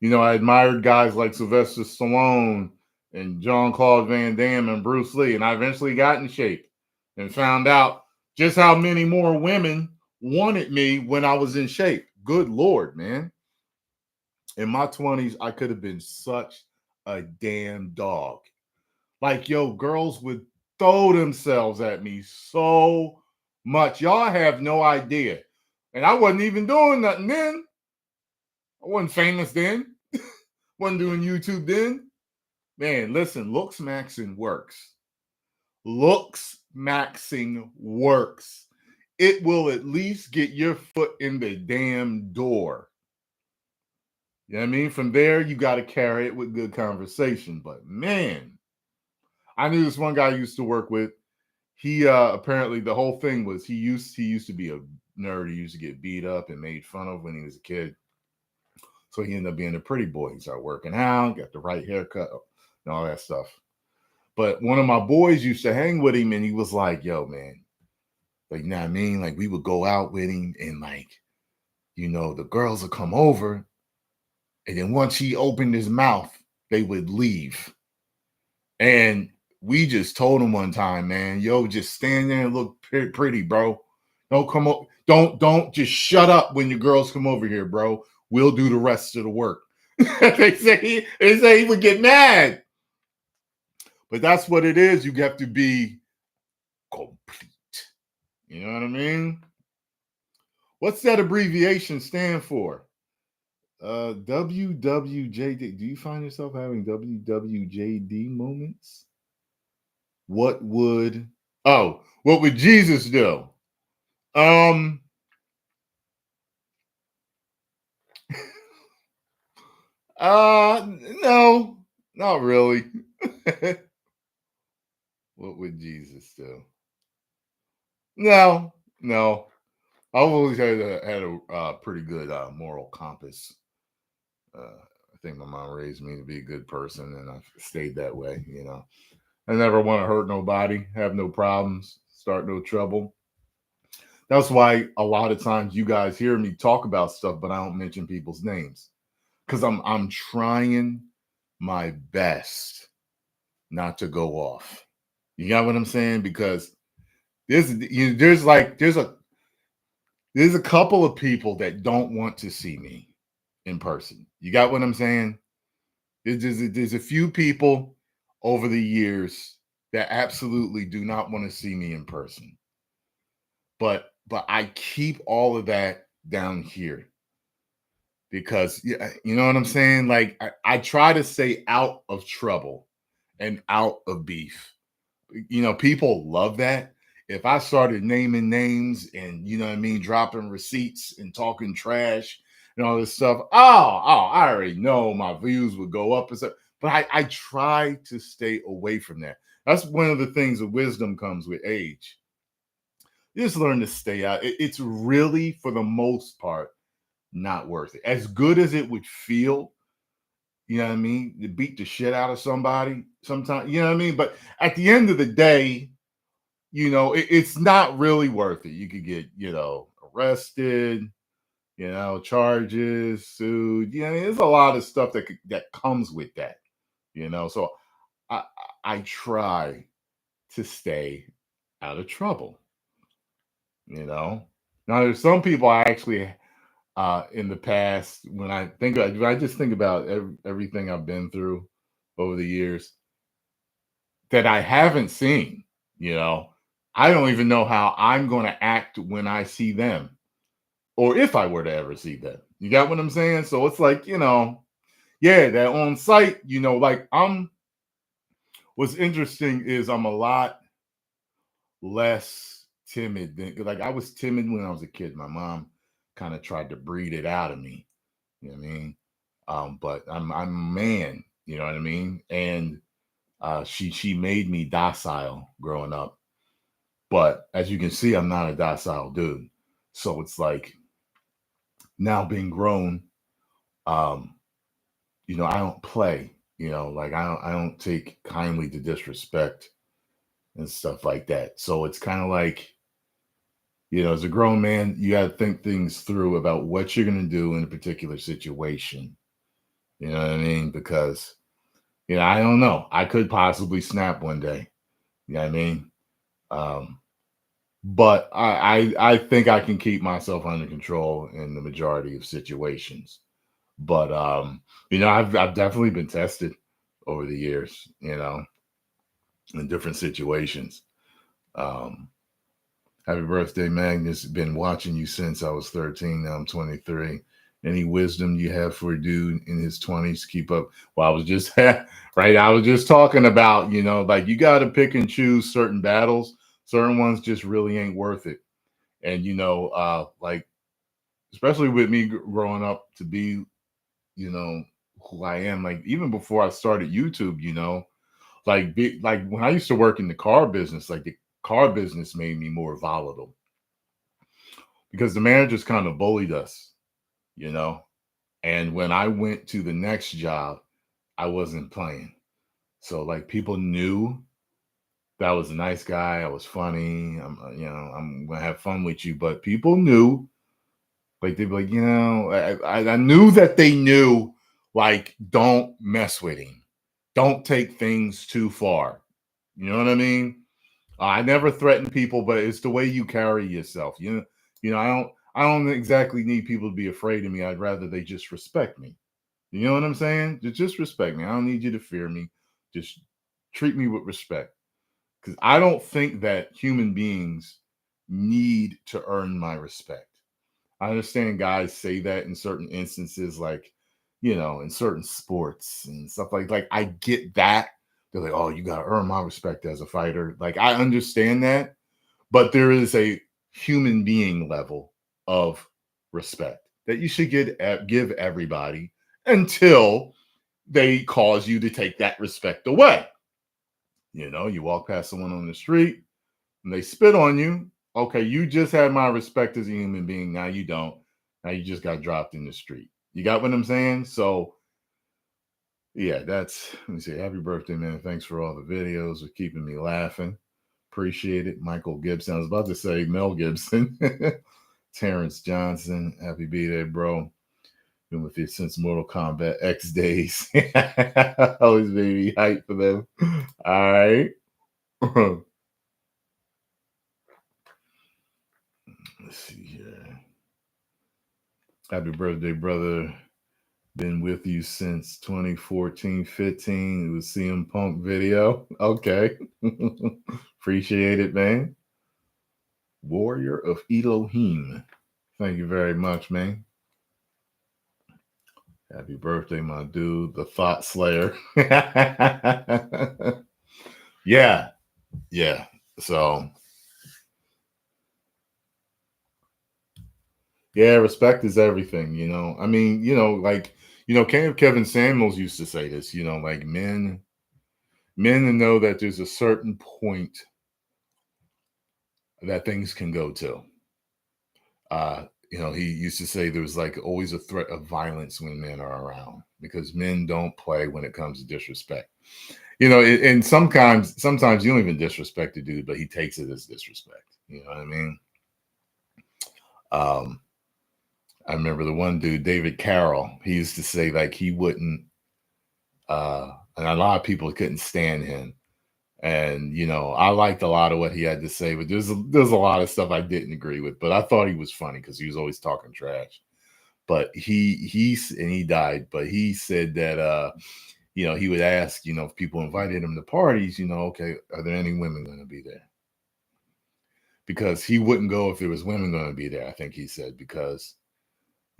I admired guys like Sylvester Stallone and Jean-Claude Van Damme and Bruce Lee, and I eventually got in shape and found out just how many more women wanted me when I was in shape. Good Lord, man. In my 20s, I could have been such a damn dog. Like, yo, girls would throw themselves at me so much. Y'all have no idea. And I wasn't even doing nothing then. I wasn't famous then. Wasn't doing YouTube then. Man, listen, looks maxing works. Looks maxing works. It will at least get your foot in the damn door. You know what I mean? From there, you got to carry it with good conversation. But man, I knew this one guy I used to work with. He apparently the whole thing was he used to be a nerd. He used to get beat up and made fun of when he was a kid. So he ended up being a pretty boy. He started working out, got the right haircut, and all that stuff. But one of my boys used to hang with him, and he was like, yo, man, like, you know what I mean? Like, we would go out with him, and like, the girls would come over, and then once he opened his mouth, they would leave. And we just told him one time, man, yo, just stand there and look pretty, bro. Don't come up. Don't just shut up when your girls come over here, bro. We'll do the rest of the work. they say he would get mad. But that's what it is. You have to be complete. You know what I mean? What's that abbreviation stand for? WWJD. Do you find yourself having WWJD moments? What would Jesus do? No, not really. What would Jesus do? No. I've always had a pretty good moral compass. I think my mom raised me to be a good person, and I've stayed that way. I never want to hurt nobody, have no problems, start no trouble. That's why a lot of times you guys hear me talk about stuff, but I don't mention people's names because I'm trying my best not to go off. You got what I'm saying? Because There's a couple of people that don't want to see me in person. You got what I'm saying? There's a few people over the years that absolutely do not want to see me in person. But I keep all of that down here because yeah, you know what I'm saying? Like I try to stay out of trouble and out of beef. People love that. If I started naming names and you know what I mean, dropping receipts and talking trash and all this stuff, I already know my views would go up and stuff. But I try to stay away from that. That's one of the things of wisdom comes with age. You just learn to stay out. It's really, for the most part, not worth it. As good as it would feel, you know what I mean, to beat the shit out of somebody sometimes, you know what I mean? But at the end of the day, it's not really worth it. You could get, arrested, charges, sued. There's a lot of stuff that comes with that, So I I try to stay out of trouble, you know. Now there's some people I actually in the past when I just think about everything I've been through over the years that I haven't seen, you know. I don't even know how I'm going to act when I see them or if I were to ever see them. You got what I'm saying? So it's like, yeah, that on site, like what's interesting is I'm a lot less timid than like I was timid when I was a kid. My mom kind of tried to breed it out of me. You know what I mean? But I'm a man, you know what I mean? And she made me docile growing up. But as you can see, I'm not a docile dude. So it's like now being grown, um, I don't play, like I don't take kindly to disrespect and stuff like that. So it's kind of like, as a grown man, you got to think things through about what you're going to do in a particular situation. You know what I mean? Because, I don't know. I could possibly snap one day. You know what I mean? Um, but I think I can keep myself under control in the majority of situations. But I've definitely been tested over the years, in different situations. Um, Happy birthday, Magnus. Been watching you since I was 13. Now I'm 23. Any wisdom you have for a dude in his 20s? Keep up. Well, I was just right. I was just talking about, like you got to pick and choose certain battles. Certain ones just really ain't worth it. And like especially with me growing up to be, you know, who I am. Like even before I started YouTube, like when I used to work in the car business, like the car business made me more volatile because the managers kind of bullied us, you know. And when I went to the next job, I wasn't playing. So like people knew that I was a nice guy. I was funny. I'm gonna have fun with you. But people knew, like they'd be like, I knew that they knew, like, don't mess with him. Don't take things too far. You know what I mean? I never threaten people, but it's the way you carry yourself. I don't exactly need people to be afraid of me. I'd rather they just respect me. You know what I'm saying? Just respect me. I don't need you to fear me. Just treat me with respect. Because I don't think that human beings need to earn my respect. I understand guys say that in certain instances, like, in certain sports and stuff like I get that. They're like, oh, you gotta earn my respect as a fighter. Like I understand that, but there is a human being level of respect that you should give everybody until they cause you to take that respect away. You walk past someone on the street and they spit on you. Okay, you just had my respect as a human being. Now you don't. Now you just got dropped in the street. You got what I'm saying? So yeah, let me see. Happy birthday, man. Thanks for all the videos, for keeping me laughing. Appreciate it. Michael Gibson. I was about to say Mel Gibson. Terrence Johnson. Happy birthday, bro. Been with you since Mortal Kombat X days. Always made me hype for them. All right. Let's see here. Happy birthday, brother. Been with you since 2014, 15. It was CM Punk video. Okay. Appreciate it, man. Warrior of Elohim. Thank you very much, man. Happy birthday, my dude, the Thought Slayer. Yeah, yeah. So, yeah, respect is everything, you know. I mean, like, Kevin Samuels used to say this, like men to know that there's a certain point that things can go to. He used to say there's like always a threat of violence when men are around because men don't play when it comes to disrespect. And sometimes you don't even disrespect the dude, but he takes it as disrespect. You know what I mean? Um, I remember the one dude, David Carroll, he used to say like he wouldn't, and a lot of people couldn't stand him. And I liked a lot of what he had to say, but there's a lot of stuff I didn't agree with. But I thought he was funny because he was always talking trash. But he died. But he said that he would ask, if people invited him to parties, okay, are there any women going to be there? Because he wouldn't go if there was women going to be there. I think he said because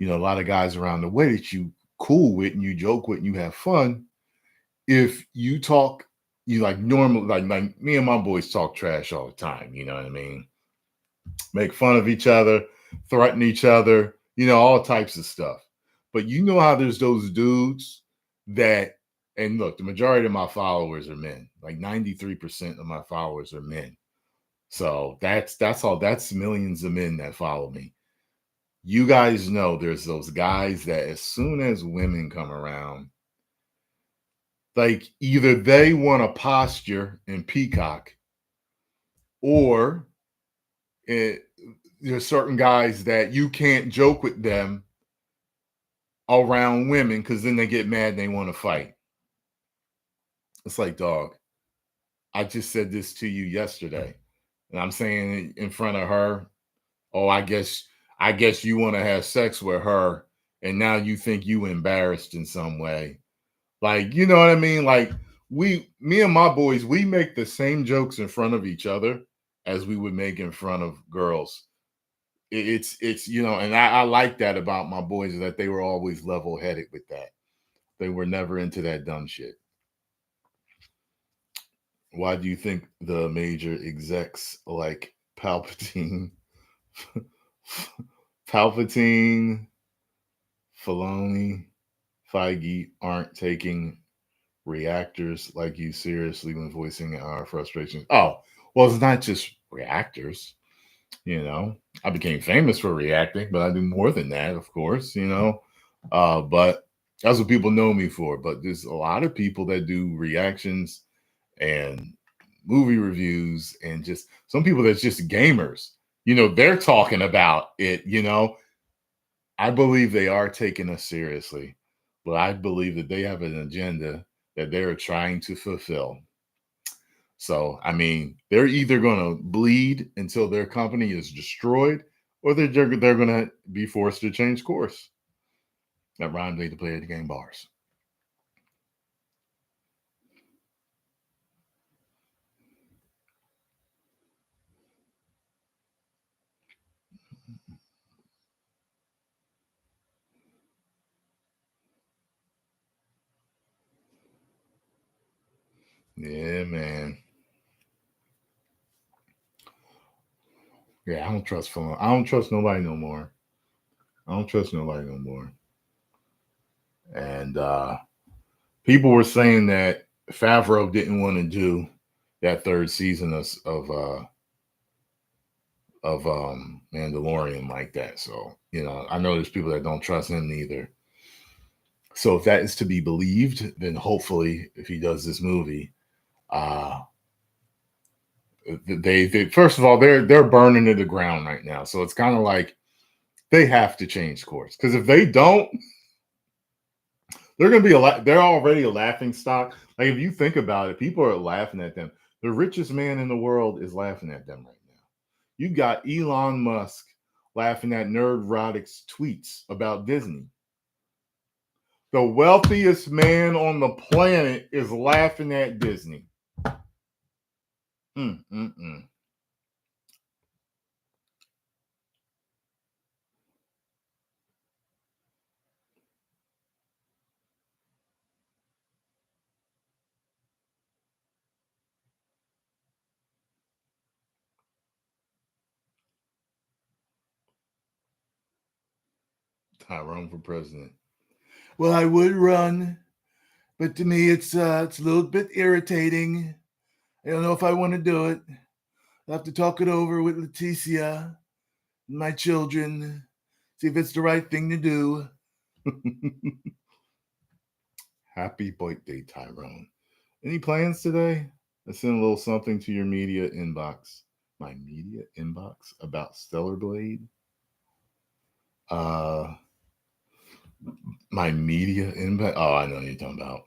a lot of guys around the way that you cool with and you joke with and you have fun. If you talk, you like normal, like me and my boys talk trash all the time. You know what I mean? Make fun of each other, threaten each other, all types of stuff. But you know how there's those dudes that, and look, the majority of my followers are men. Like 93% of my followers are men. So that's all. That's millions of men that follow me. You guys know there's those guys that as soon as women come around, like either they want to posture and peacock, or there's certain guys that you can't joke with them around women because then they get mad and they want to fight. It's like, dog, I just said this to you yesterday, and I'm saying it in front of her. Oh, I guess you want to have sex with her, and now you think you embarrassed in some way. Like, you know what I mean? Like me and my boys, we make the same jokes in front of each other as we would make in front of girls. It's and I like that about my boys is that they were always level headed with that. They were never into that dumb shit. Why do you think the major execs like Palpatine, Palpatine, Filoni, Feige aren't taking reactors like you seriously when voicing our frustrations? Oh, well, it's not just reactors. I became famous for reacting, but I do more than that, of course. But that's what people know me for. But there's a lot of people that do reactions and movie reviews, and just some people that's just gamers. They're talking about it. I believe they are taking us seriously, but I believe that they have an agenda that they're trying to fulfill. So, I mean, they're either going to bleed until their company is destroyed, or they're going to be forced to change course. That rhymes need to play at the game bars. Yeah, man. Yeah, I don't trust phone. I don't trust nobody no more. I don't trust nobody no more. And people were saying that Favreau didn't want to do that third season of Mandalorian like that. So, I know there's people that don't trust him neither. So if that is to be believed, then hopefully if he does this movie, uh they first of all they're burning to the ground right now. So it's kind of like they have to change course. Because if they don't, they're gonna be they're already a laughing stock. Like if you think about it, people are laughing at them. The richest man in the world is laughing at them right now. You got Elon Musk laughing at Nerdrotic's tweets about Disney. The wealthiest man on the planet is laughing at Disney. Mm-mm-mm. Tyrone for president. Well, I would run, but to me, it's a little bit irritating. I don't know if I want to do it. I'll have to talk it over with Leticia and my children, see if it's the right thing to do. Happy birthday, Tyrone. Any plans today? I sent a little something to your media inbox. My media inbox about Stellar Blade. My media inbox. Oh, I know what you're talking about.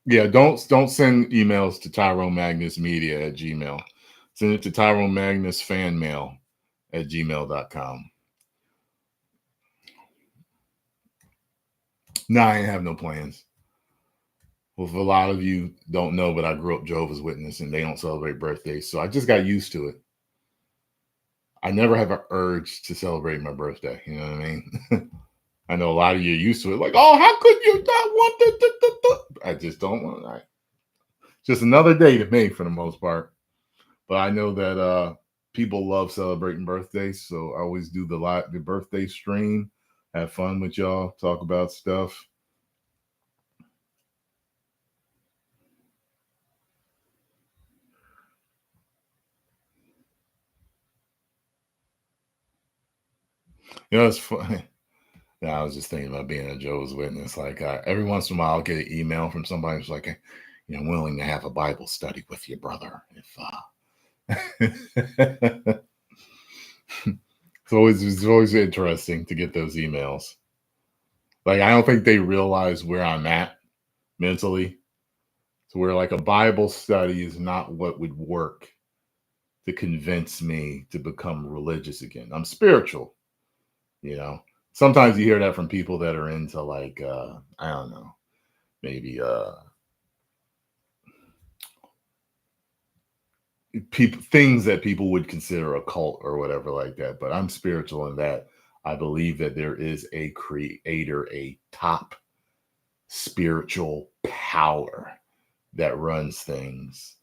Yeah, don't send emails to Tyrone Magnus Media at Gmail. Send it to Tyrone Magnus Fan Mail at gmail.com. No, I ain't have no plans. Well, if a lot of you don't know, but I grew up Jehovah's Witness and they don't celebrate birthdays. So I just got used to it. I never have an urge to celebrate my birthday. You know what I mean? I know a lot of you are used to it. Like, oh, how could you not want to? I just don't want to. Just another day to me for the most part. But I know that people love celebrating birthdays. So I always do the birthday stream, have fun with y'all, talk about stuff. You know, it's funny. Yeah, I was just thinking about being a Jehovah's Witness. Like every once in a while, I'll get an email from somebody who's like, I'm willing to have a Bible study with you, brother. If it's always interesting to get those emails. Like I don't think they realize where I'm at mentally. So where like a Bible study is not what would work to convince me to become religious again. I'm spiritual, you know. Sometimes you hear that from people that are into like I don't know, maybe people things that people would consider a cult or whatever like that. But I'm spiritual in that I believe that there is a creator, a top spiritual power that runs things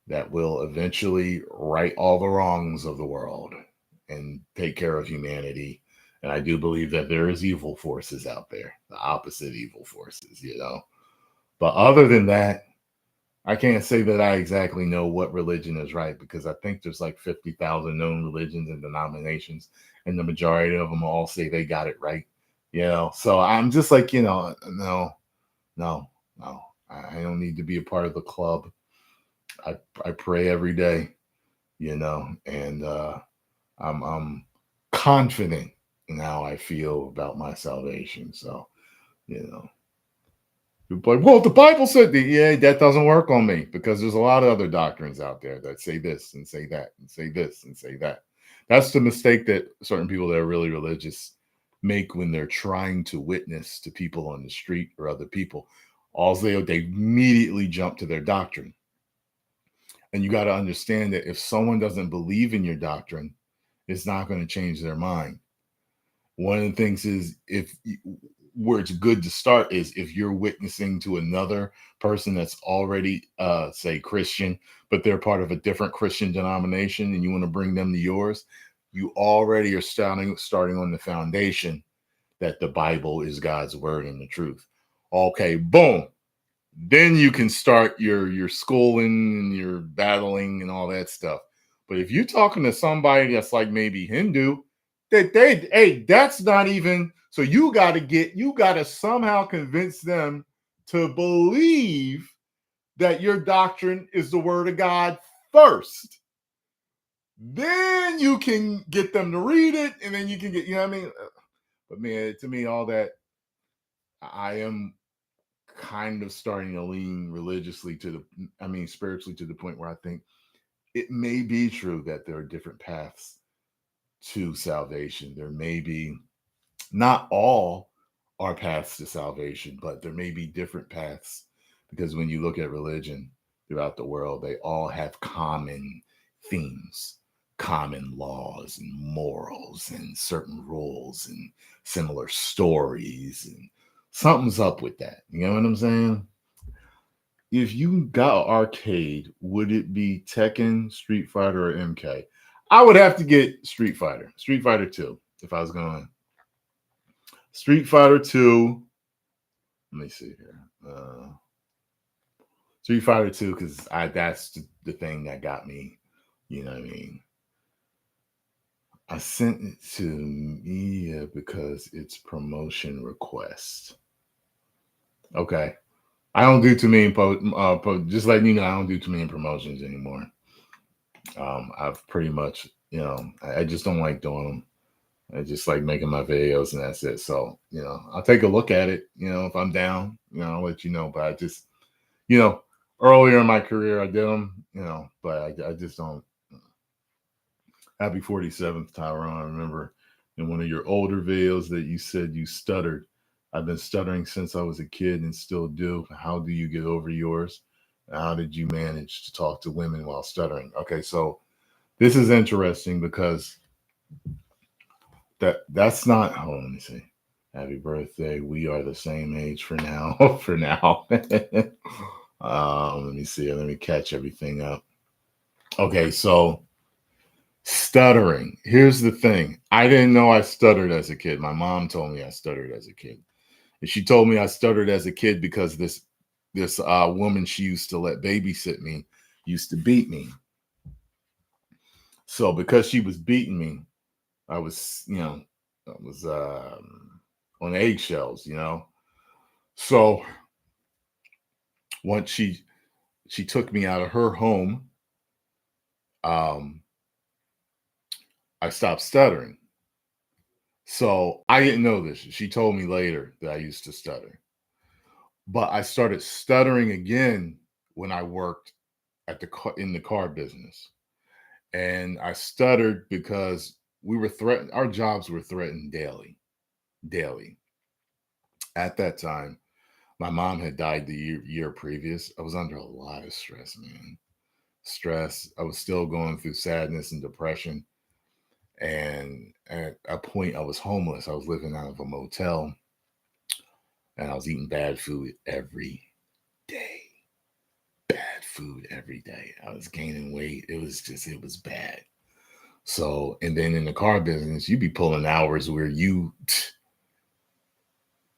that will eventually right all the wrongs of the world and take care of humanity. And I do believe that there is evil forces out there, the opposite evil forces, you know. But other than that, I can't say that I exactly know what religion is right because I think there's like 50,000 known religions and denominations, and the majority of them all say they got it right, you know. So I'm just like, no, no. I don't need to be a part of the club. I pray every day, you know, and I'm confident in how I feel about my salvation. So, you know, people like, well, the Bible said that. Yeah, that doesn't work on me because there's a lot of other doctrines out there that say this and say that and say this and say that. That's the mistake that certain people that are really religious make when they're trying to witness to people on the street or other people. All they immediately jump to their doctrine. And you got to understand that if someone doesn't believe in your doctrine, it's not going to change their mind. One of the things is where it's good to start is if you're witnessing to another person that's already say Christian, but they're part of a different Christian denomination and you want to bring them to yours, you already are starting on the foundation that the Bible is God's word and the truth. Okay, boom. Then you can start your schooling and your battling and all that stuff. But if you're talking to somebody that's like maybe Hindu, that's not even, so you got to somehow convince them to believe that your doctrine is the word of God first. Then you can get them to read it, and then you can get, you know what I mean? But man, to me, all that, I am kind of starting to lean spiritually to the point where I think it may be true that there are different paths to salvation. There may be, not all are paths to salvation, but there may be different paths, because when you look at religion throughout the world, they all have common themes, common laws and morals and certain rules and similar stories, and something's up with that. You know what I'm saying? If you got arcade, would it be Tekken, Street Fighter, or MK? I would have to get Street Fighter, Street Fighter 2, if I was going. Street Fighter 2. Let me see here. Street Fighter 2, because that's the thing that got me. You know what I mean? I sent it to Mia because it's promotion request. Okay. I don't do too many just letting you know, I don't do too many promotions anymore. I've pretty much, I just don't like doing them. I just like making my videos, and that's it. So, I'll take a look at it. If I'm down, I'll let you know. But I just, earlier in my career, I did them, but I just don't. Happy 47th, Tyrone. I remember in one of your older videos that you said you stuttered. I've been stuttering since I was a kid and still do. How do you get over yours? How did you manage to talk to women while stuttering? Okay, so this is interesting because that's not. Hold on, let me see. Happy birthday. We are the same age for now. For now. Let me see. Let me catch everything up. Okay, so stuttering. Here's the thing. I didn't know I stuttered as a kid. My mom told me I stuttered as a kid. And she told me I stuttered as a kid because this woman she used to let babysit me used to beat me. So because she was beating me, I was, on eggshells, So once she took me out of her home, I stopped stuttering. So I didn't know this. She told me later that I used to stutter. But I started stuttering again when I worked in the car business. And I stuttered because we were threatened, our jobs were threatened daily. At that time, my mom had died the year previous. I was under a lot of stress, man. Stress. I was still going through sadness and depression. And at a point, I was homeless. I was living out of a motel, and I was eating bad food every day. Bad food every day. I was gaining weight. It was bad. So, and then in the car business, you be pulling hours where you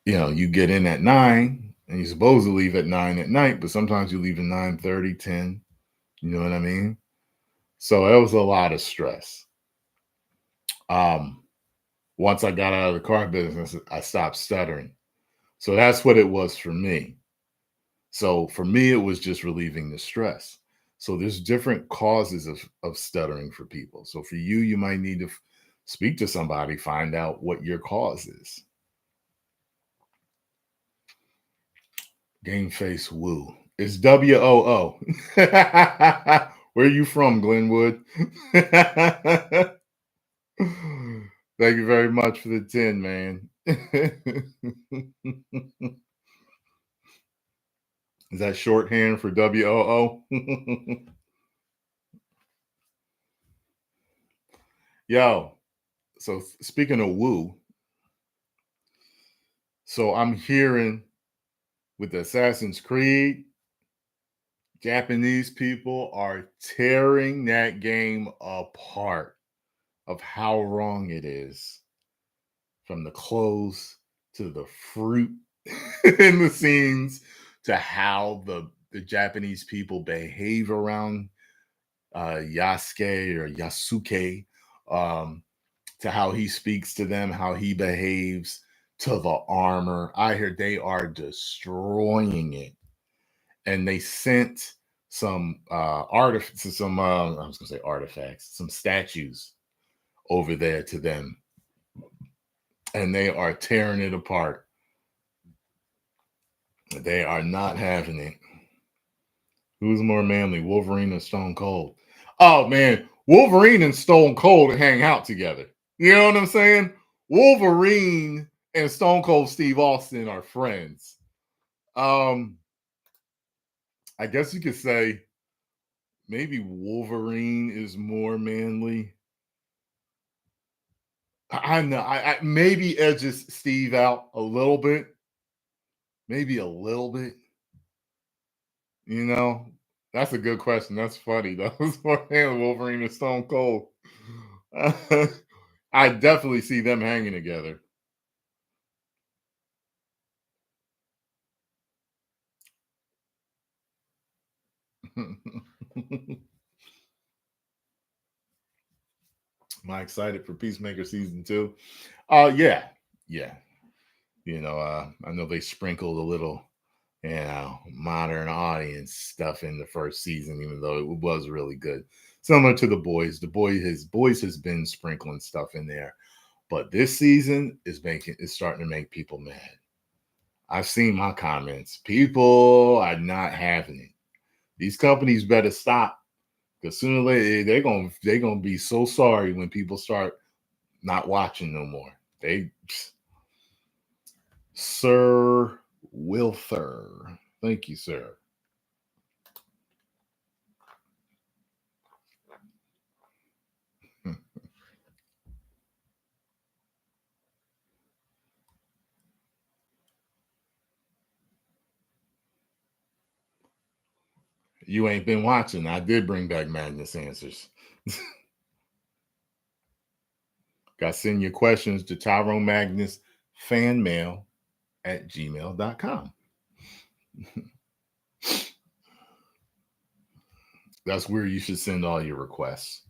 get in at 9 and you're supposed to leave at 9 at night, but sometimes you leave at 9:30, 10. You know what I mean? So it was a lot of stress. Once I got out of the car business, I stopped stuttering. So that's what it was for me. So for me, it was just relieving the stress. So there's different causes of stuttering for people. So for you, you might need to speak to somebody, find out what your cause is. Game face woo. It's WOO. Where are you from, Glenwood? Thank you very much for the 10, man. Is that shorthand for WOO? Yo, so speaking of woo, so I'm hearing with Assassin's Creed, Japanese people are tearing that game apart of how wrong it is, from the clothes to the fruit in the scenes to how the Japanese people behave around Yasuke or Yasuke, to how he speaks to them, how he behaves, to the armor. I hear they are destroying it, and they sent some artifacts, some statues over there to them, and they are tearing it apart. They are not having it. Who's more manly, Wolverine or Stone Cold? Oh man, Wolverine and Stone Cold hang out together. You know what I'm saying? Wolverine and Stone Cold Steve Austin are friends. I guess you could say maybe Wolverine is more manly. I know. I maybe edges Steve out a little bit. Maybe a little bit. You know, that's a good question. That's funny. That was Wolverine and Stone Cold. I definitely see them hanging together. Am I excited for Peacemaker season 2? Yeah, yeah. I know they sprinkled a little, modern audience stuff in the first season, even though it was really good. Similar to the boys. His boys has been sprinkling stuff in there, but this season is starting to make people mad. I've seen my comments. People are not having it. These companies better stop, because sooner or later they're gonna be so sorry when people start not watching no more. They Sir Wilther. Thank you, sir. You ain't been watching. I did bring back Magnus answers. Got to send your questions to Tyrone Magnus fanmail at gmail.com. That's where you should send all your requests.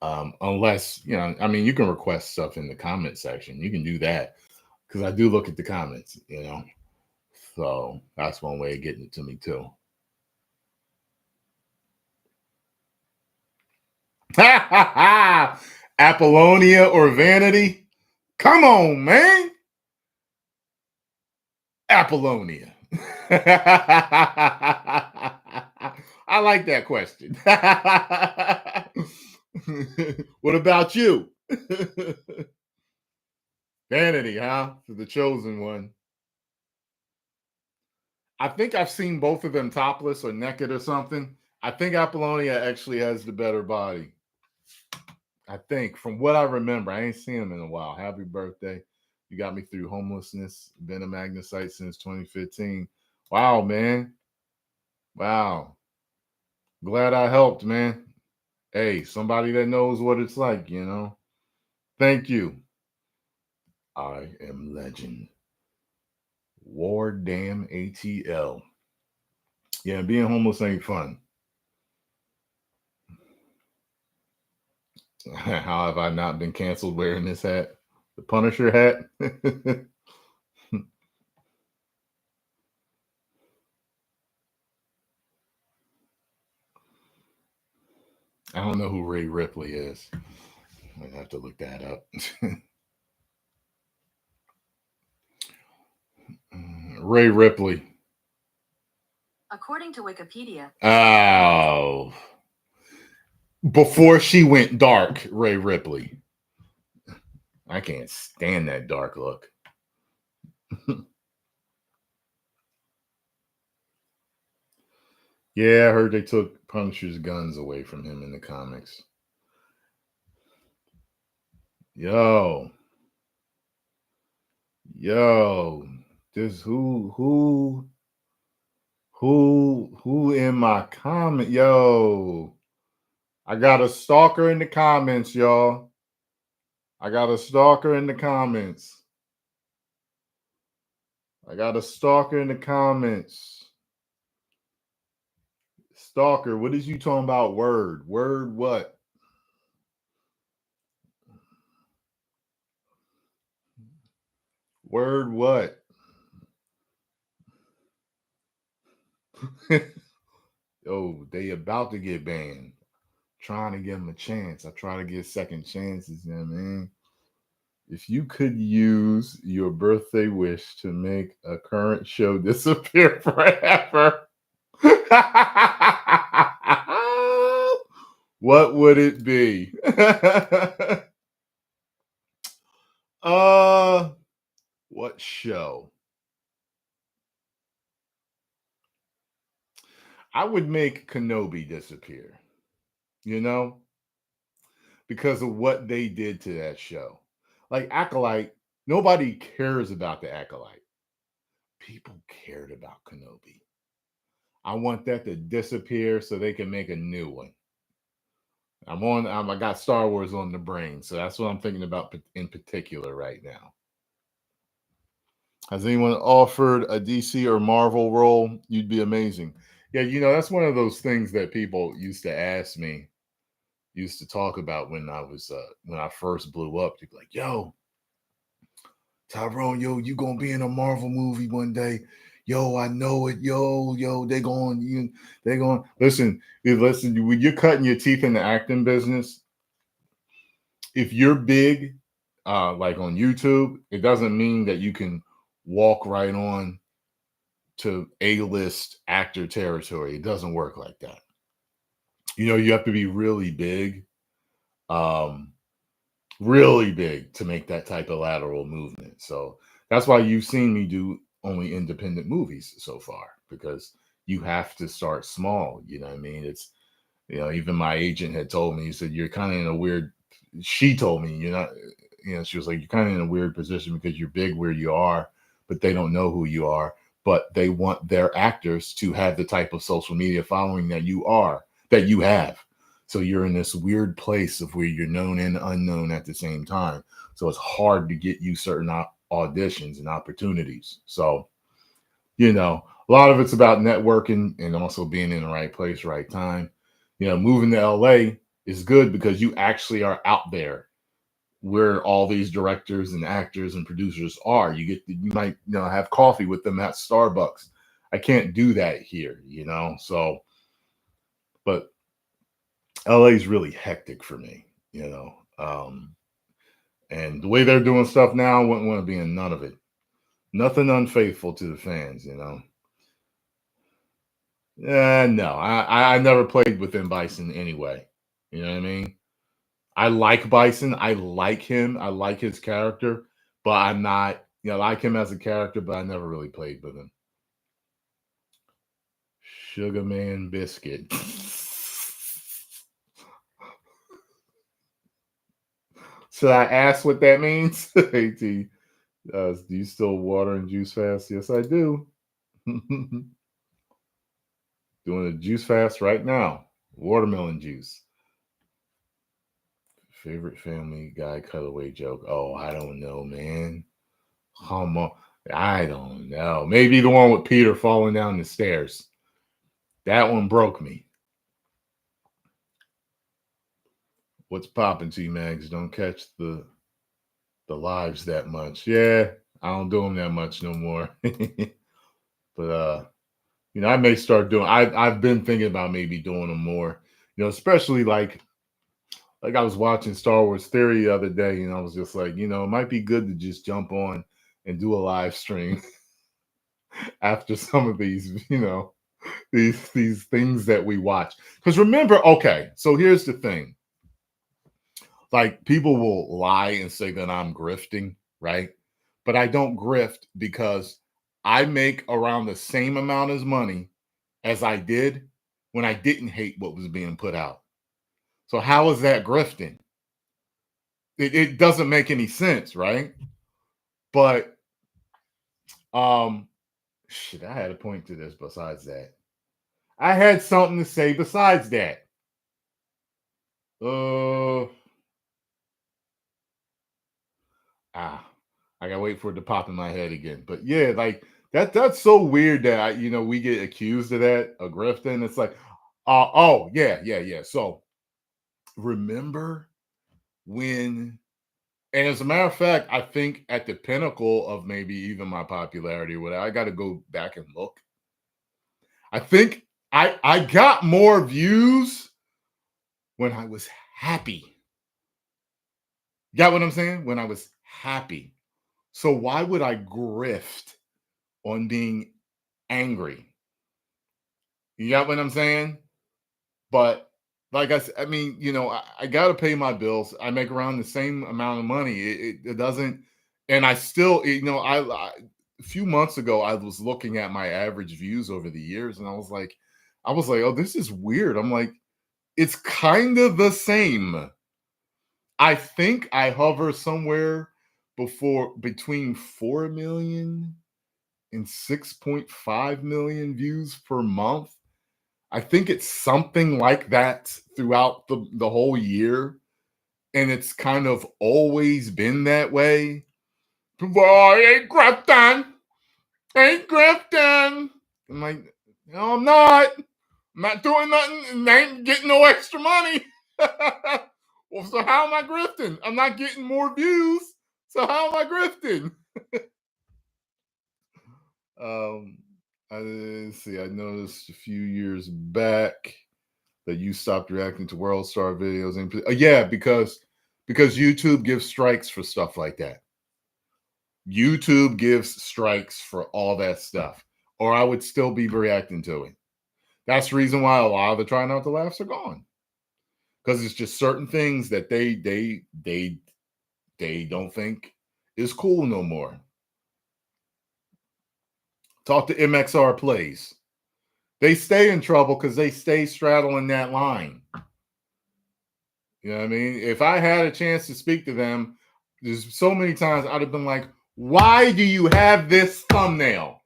Unless, you can request stuff in the comment section. You can do that because I do look at the comments, So that's one way of getting it to me too. Apollonia or Vanity? Come on, man. Apollonia. I like that question. What about you? Vanity, huh? For the chosen one. I think I've seen both of them topless or naked or something. I think Apollonia actually has the better body. I think, from what I remember, I ain't seen him in a while. Happy birthday. You got me through homelessness. Been a Magnusite since 2015. Wow, man. Wow. Glad I helped, man. Hey, somebody that knows what it's like, Thank you. I am legend. War damn ATL. Yeah, being homeless ain't fun. How have I not been canceled wearing this hat? The Punisher hat? I don't know who Ray Ripley is. I'd have to look that up. Ray Ripley. According to Wikipedia. Oh. Before she went dark, Ray Ripley. I can't stand that dark look. Yeah, I heard they took Punisher's guns away from him in the comics. Yo, this who in my comment? Yo, I got a stalker in the comments, y'all. I got a stalker in the comments. Stalker, what is you talking about? Word what? Word what? Yo, they about to get banned. Trying to give them a chance. I try to get second chances, man. If you could use your birthday wish to make a current show disappear forever, what would it be? show, I would make Kenobi disappear, you know, because of what they did to that show. Like Acolyte, nobody cares about the Acolyte. People cared about Kenobi. I want that to disappear so they can make a new one. I got Star Wars on the brain, so that's what I'm thinking about in particular right now. Has anyone offered a DC or Marvel role? You'd be amazing. Yeah, that's one of those things that people used to ask me, used to talk about when I first blew up. They'd be like, "Yo, Tyrone, yo, you gonna be in a Marvel movie one day? Yo, I know it. Yo, they going listen. Listen, when you're cutting your teeth in the acting business, if you're big, like on YouTube, it doesn't mean that you can walk right on to A-list actor territory. It doesn't work like that. You have to be um, really big to make that type of lateral movement. So that's why you've seen me do only independent movies so far, because you have to start small. You know what I mean? It's, even my agent had told me, he said, you're kind of in a weird, she told me, you're not, she was like, you're kind of in a weird position because you're big where you are, but they don't know who you are. But they want their actors to have the type of social media following that you have. So you're in this weird place of where you're known and unknown at the same time. So it's hard to get you certain auditions and opportunities. So, a lot of it's about networking and also being in the right place, right time. Moving to LA is good because you actually are out there where all these directors and actors and producers are. You might, have coffee with them at Starbucks. I can't do that here, So, but LA is really hectic for me, and the way they're doing stuff now, I wouldn't want to be in none of it. Nothing unfaithful to the fans. No, I never played within Bison anyway. You know what I mean? I like Bison. I like him. I like his character, but I'm not, I like him as a character, but I never really played with him. Sugar Man Biscuit. Should I ask what that means? Hey, T, do you still water and juice fast? Yes, I do. Doing a juice fast right now. Watermelon juice. Favorite Family Guy cutaway joke. Oh, I don't know, man. Come on. I don't know. Maybe the one with Peter falling down the stairs. That one broke me. What's popping to you, Mags? Don't catch the lives that much. Yeah, I don't do them that much no more. But I may start doing. I've been thinking about maybe doing them more. Especially like I was watching Star Wars Theory the other day, and I was just like, it might be good to just jump on and do a live stream after some of these, these things that we watch. Because remember, okay, so here's the thing. Like people will lie and say that I'm grifting, right? But I don't grift because I make around the same amount of money as I did when I didn't hate what was being put out. So how is that grifting? It doesn't make any sense, right? But shit, I had a point to this besides that. I had something to say besides that. Uh I gotta wait for it to pop in my head again. But yeah, like that's so weird that we get accused of that, of grifting. It's like, oh yeah. So remember when, and as a matter of fact, I think at the pinnacle of maybe even my popularity or whatever, I gotta go back and look. I think I got more views when I was happy. Got what I'm saying? When I was happy. So why would I grift on being angry? You got what I'm saying? But like I said, I mean, I got to pay my bills. I make around the same amount of money. It doesn't. And I still, a few months ago, I was looking at my average views over the years, and I was like, oh, this is weird. I'm like, it's kind of the same. I think I hover somewhere before between 4 million and 6.5 million views per month. I think it's something like that throughout the whole year. And it's kind of always been that way. Boy, ain't Grafton. Ain't Grafton. I'm like, no, I'm not. I'm not doing nothing and I ain't getting no extra money. Well, so how am I grifting? I'm not getting more views. So how am I grifting? Um, let's see. I noticed a few years back that you stopped reacting to World Star videos. And yeah, because YouTube gives strikes for stuff like that. YouTube gives strikes for all that stuff, or I would still be reacting to it. That's the reason why a lot of the try not to laughs are gone, because it's just certain things that they don't think is cool no more. Talk to MXR Plays. They stay in trouble because they stay straddling that line. You know what I mean? If I had a chance to speak to them, there's so many times I'd have been like, why do you have this thumbnail?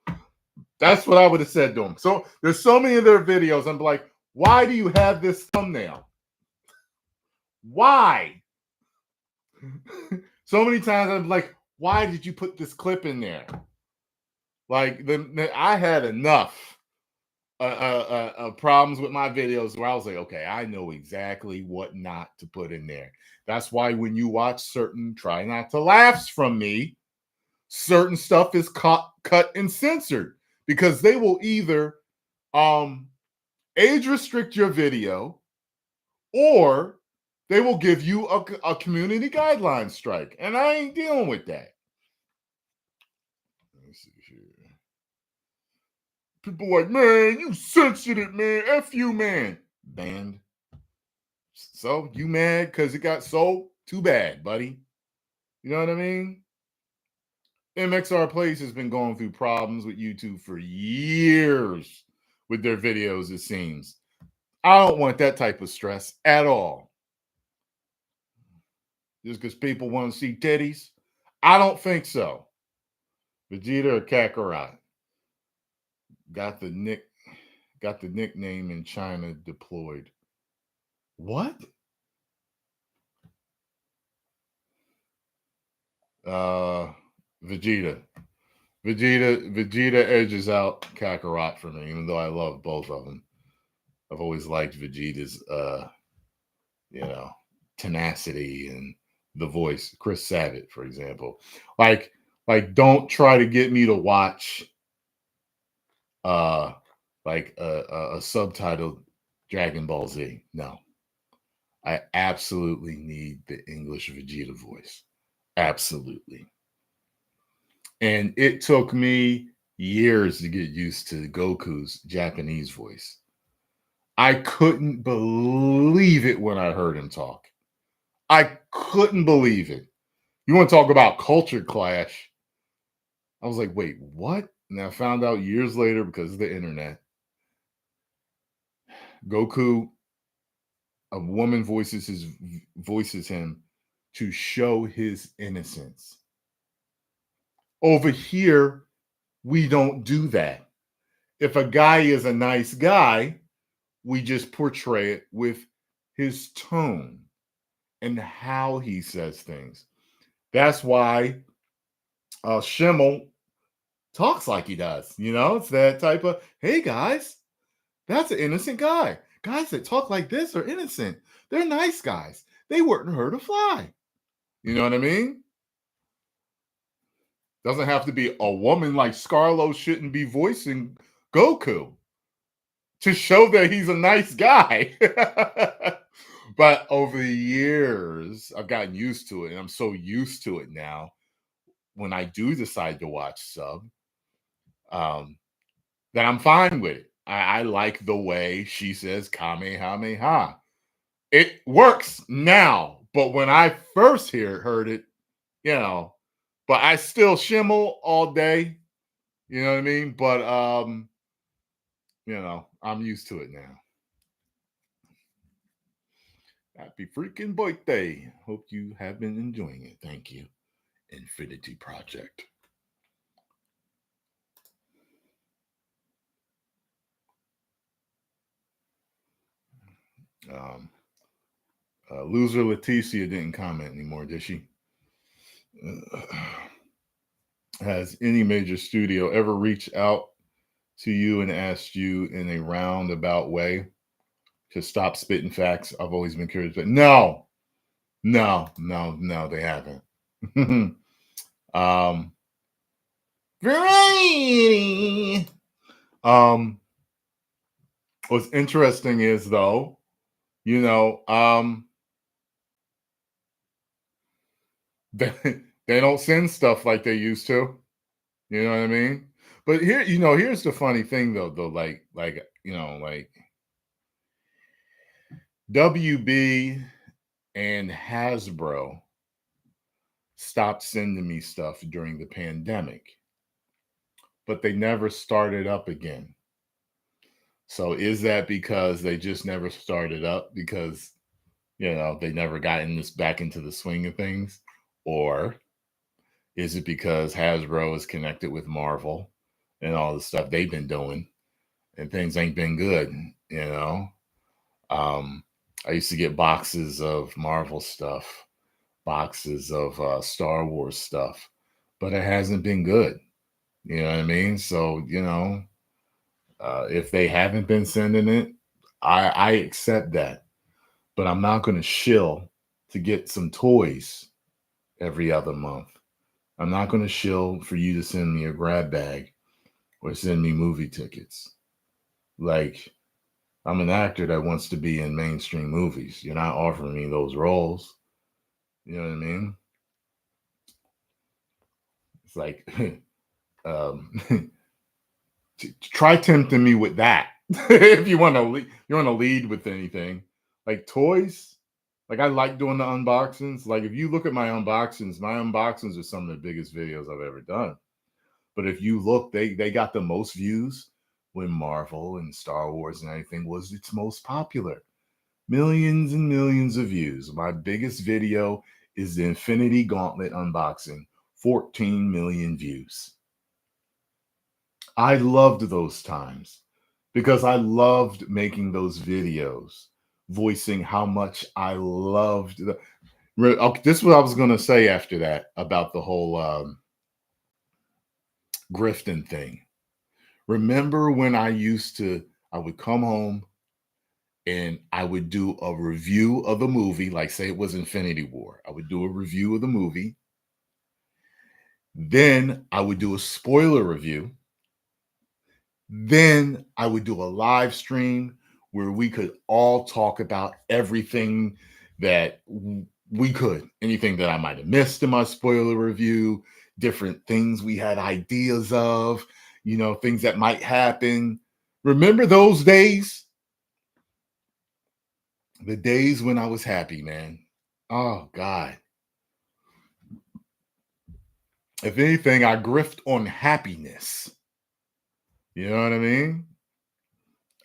That's what I would have said to them. So there's so many of their videos. I'm like, why do you have this thumbnail? Why? So many times I'm like, why did you put this clip in there? Like, I had enough problems with my videos where I was like, okay, I know exactly what not to put in there. That's why when you watch certain try not to laughs from me, certain stuff is cut and censored, because they will either age restrict your video, or they will give you a community guideline strike, and I ain't dealing with that. Let me see here. People like, man, you censored it, man. F you, man. Banned. So you mad because it got sold? Too bad, buddy. You know what I mean? MXR Plays has been going through problems with YouTube for years with their videos, it seems. I don't want that type of stress at all. Just because people want to see titties? I don't think so. Vegeta or Kakarot? Got the nickname in China deployed. What? Vegeta. Vegeta edges out Kakarot for me, even though I love both of them. I've always liked Vegeta's tenacity and the voice. Chris Sabat, for example. Like don't try to get me to watch a subtitled Dragon Ball Z. No. I absolutely need the English Vegeta voice. Absolutely. And it took me years to get used to Goku's Japanese voice. I couldn't believe it when I heard him talk. I couldn't believe it. You want to talk about culture clash? I was like, wait, what? And I found out years later, because of the internet, Goku, a woman voices him to show his innocence. Over here, we don't do that. If a guy is a nice guy, we just portray it with his tone and how he says things. That's why Schimmel talks like he does. It's that type of, hey guys, that's an innocent guy. Guys that talk like this are innocent. They're nice guys. They wouldn't hurt a fly. You know what I mean? Doesn't have to be a woman like Scarlo shouldn't be voicing Goku to show that he's a nice guy. But over the years, I've gotten used to it, and I'm so used to it now. When I do decide to watch sub, that I'm fine with it. I like the way she says Kamehameha. It works now, but when I first heard it, But I still shimmel all day. You know what I mean? But I'm used to it now. Happy freaking birthday. Hope you have been enjoying it. Thank you. Infinity Project. Um, Loser Leticia didn't comment anymore, did she? Has any major studio ever reached out to you and asked you in a roundabout way to stop spitting facts? I've always been curious, but no, they haven't. um, variety. What's interesting is though, you know, they, they don't send stuff like they used to. You know what I mean? But here, here's the funny thing though, like WB and Hasbro stopped sending me stuff during the pandemic, but they never started up again. So is that because they just never started up because they never got back into the swing of things? Or is it because Hasbro is connected with Marvel and all the stuff they've been doing and things ain't been good, you know? I used to get boxes of Marvel stuff, boxes of Star Wars stuff, but it hasn't been good. You know what I mean? So, if they haven't been sending it, I accept that. But I'm not going to shill to get some toys every other month. I'm not going to shill for you to send me a grab bag or send me movie tickets. Like, I'm an actor that wants to be in mainstream movies. You're not offering me those roles. You know what I mean? It's like, um, try tempting me with that if you want to lead with anything like toys. Like, I like doing the unboxings. Like, if you look at my unboxings are some of the biggest videos I've ever done. But if you look, they got the most views when Marvel and Star Wars and everything was its most popular. Millions and millions of views. My biggest video is the Infinity Gauntlet unboxing, 14 million views. I loved those times because I loved making those videos, voicing how much I loved this is what I was going to say after that about the whole grifting thing. Remember when I would come home and I would do a review of the movie, like say it was Infinity War. I would do a review of the movie. Then I would do a spoiler review. Then I would do a live stream where we could all talk about everything that we could, anything that I might have missed in my spoiler review, different things we had ideas of, things that might happen. Remember those days? The days when I was happy, man. Oh, God. If anything, I grift on happiness. You know what I mean?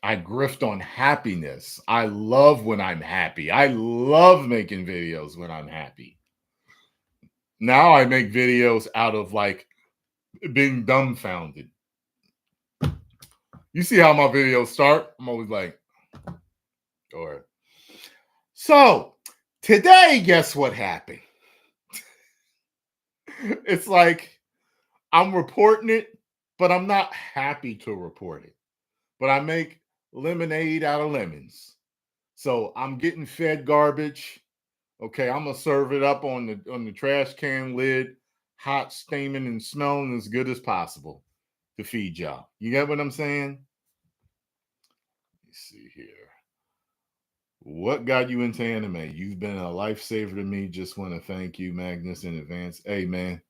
I grift on happiness. I love when I'm happy. I love making videos when I'm happy. Now I make videos out of like being dumbfounded. You see how my videos start? I'm always like, or so today, guess what happened? It's like I'm reporting it, but I'm not happy to report it. But I make lemonade out of lemons. So I'm getting fed garbage. Okay, I'm gonna serve it up on the trash can lid, hot, steaming, and smelling as good as possible to feed y'all. You get what I'm saying? Let's see here. What got you into anime? You've been a lifesaver to me. Just want to thank you, Magnus, in advance. Hey man,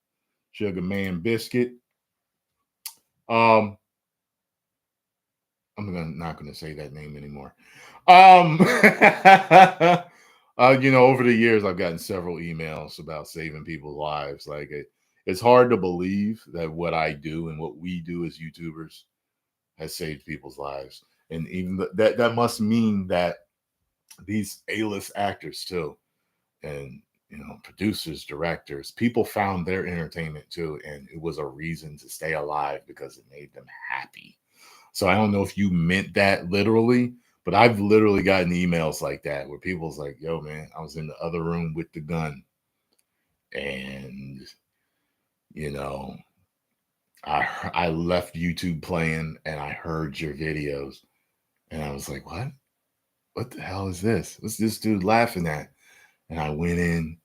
Sugar Man Biscuit. Um, not gonna say that name anymore. Over the years, I've gotten several emails about saving people's lives. Like it's hard to believe that what I do and what we do as YouTubers has saved people's lives. And even that must mean that these A-list actors too, and producers, directors, people found their entertainment too, and it was a reason to stay alive because it made them happy. So I don't know if you meant that literally, but I've literally gotten emails like that where people's like, yo man, I was in the other room with the gun, and you know I left YouTube playing and I heard your videos, and I was like, what the hell is this? What's this dude laughing at? And I went in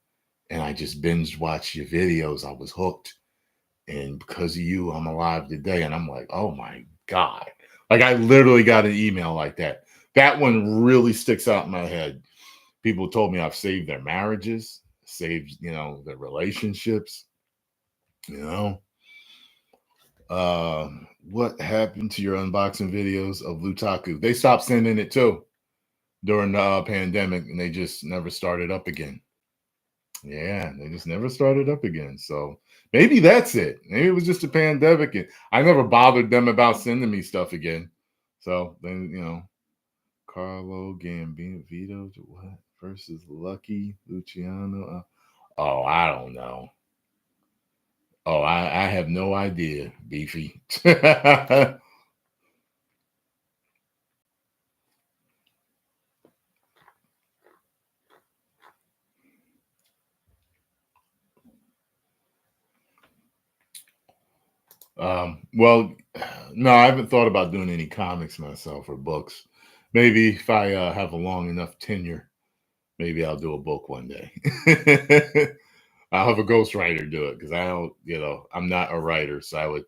and I just binge watched your videos. I was hooked. And because of you, I'm alive today. And I'm like, oh my God. Like I literally got an email like that. That one really sticks out in my head. People told me I've saved their marriages, saved, their relationships, you know. What happened to your unboxing videos of Lutaku? They stopped sending it too during the pandemic, and they just never started up again. Yeah, they just never started up again. So maybe that's it. Maybe it was just a pandemic, and I never bothered them about sending me stuff again. So then, Carlo Gambino Vito what versus Lucky Luciano? Oh, I don't know. Oh, I have no idea, Beefy. Well, no, I haven't thought about doing any comics myself or books. Maybe if I have a long enough tenure, maybe I'll do a book one day. I'll have a ghostwriter do it because I don't, I'm not a writer. So I would,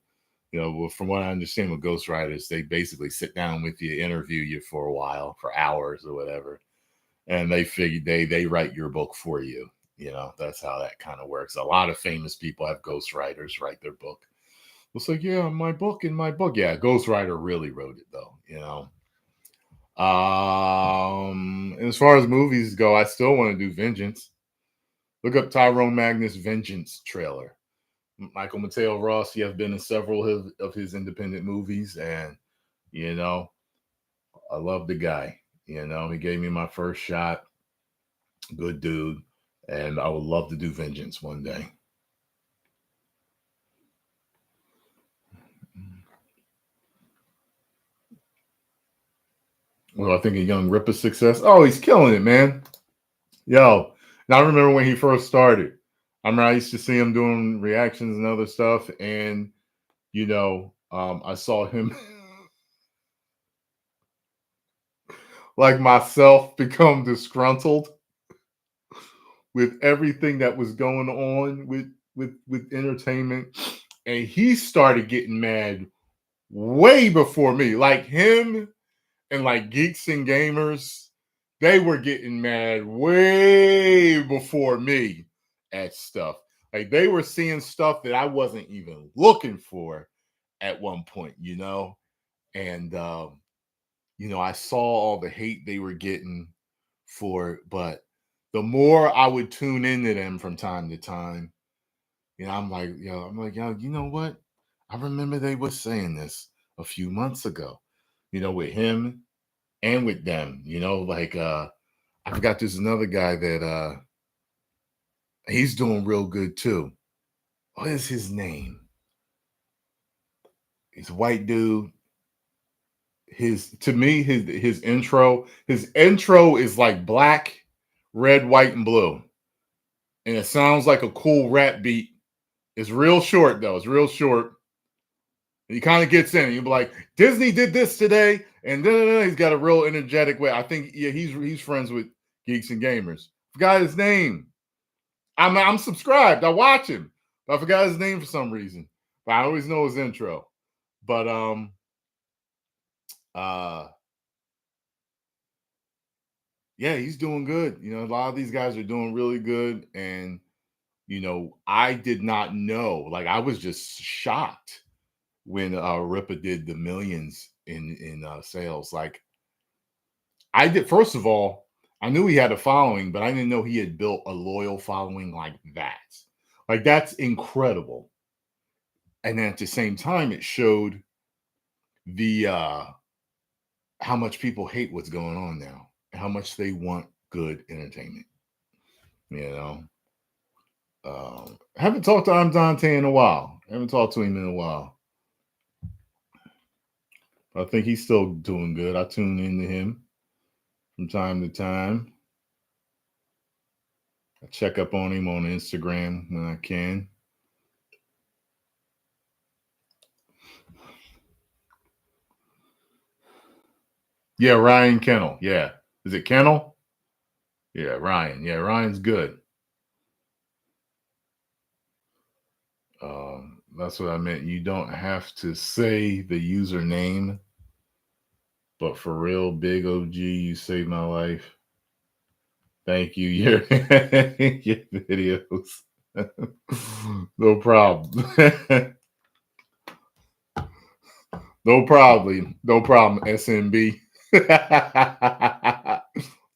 well, from what I understand with ghostwriters, they basically sit down with you, interview you for a while, for hours or whatever, and they figure they write your book for you. That's how that kind of works. A lot of famous people have ghostwriters write their book. It's like, yeah, in my book. Yeah, ghostwriter really wrote it though. As far as movies go, I still want to do Vengeance. Look up Tyrone Magnus Vengeance trailer. Michael Mateo Rossi have been in several of his independent movies, and you know, I love the guy. He gave me my first shot. Good dude, and I would love to do Vengeance one day. Well, I think a Young Ripper's success. Oh, he's killing it, man. Yo, now I remember when he first started. I used to see him doing reactions and other stuff, and I saw him like myself become disgruntled with everything that was going on with entertainment, and he started getting mad way before me. Like him and like Geeks and Gamers, they were getting mad way before me at stuff. Like they were seeing stuff that I wasn't even looking for at one point, and I saw all the hate they were getting for it, but the more I would tune into them from time to time, yo, you know what? I remember they were saying this a few months ago, with him and with them, like I forgot there's another guy that he's doing real good too. What is his name? He's a white dude. His intro is like black, red, white, and blue. And it sounds like a cool rap beat. It's real short though. It's real short. And he kind of gets in. You'll be like, Disney did this today, and then he's got a real energetic way. I think he's friends with Geeks and Gamers. Forgot his name. I'm subscribed. I watch him, but I forgot his name for some reason. But I always know his intro. But uh yeah, he's doing good. A lot of these guys are doing really good, and I did not know. Like I was just shocked when Ripper did the millions in sales. Like I did. First of all, I knew he had a following, but I didn't know he had built a loyal following like that. Like that's incredible. And then at the same time, it showed the how much people hate what's going on now, how much they want good entertainment. You know, haven't talked to Dante in a while. Haven't talked to him in a while. I think he's still doing good. I tune into him from time to time. I check up on him on Instagram when I can. Yeah, Ryan Kennel. Yeah. Is it Kennel? Yeah, Ryan. Yeah, Ryan's good. That's what I meant. You don't have to say the username, but for real, big OG, you saved my life. Thank you. Your, your videos. No problem. No problem. No problem. SMB.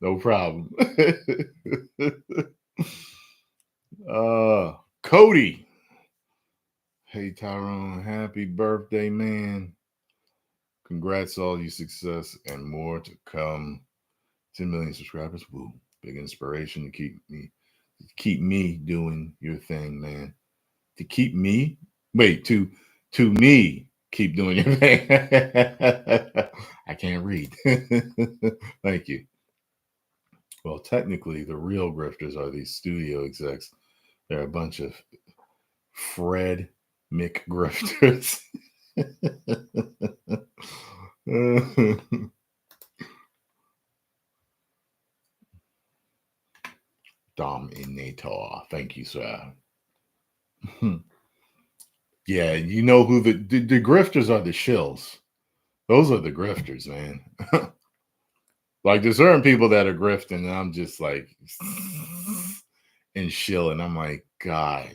No problem. Cody. Hey Tyrone, happy birthday, man. Congrats all your success and more to come. 10 million subscribers. Woo. Big inspiration to keep me doing your thing, man. To keep me wait, to me keep doing your thing. I can't read. Thank you. Well, technically, the real grifters are these studio execs. They're a bunch of Fred McGrifters. Dominator. Thank you, sir. Yeah, you know who the grifters are the shills. Those are the grifters, man. Like there's certain people that are grifting, and I'm just like and shilling. I'm like, God.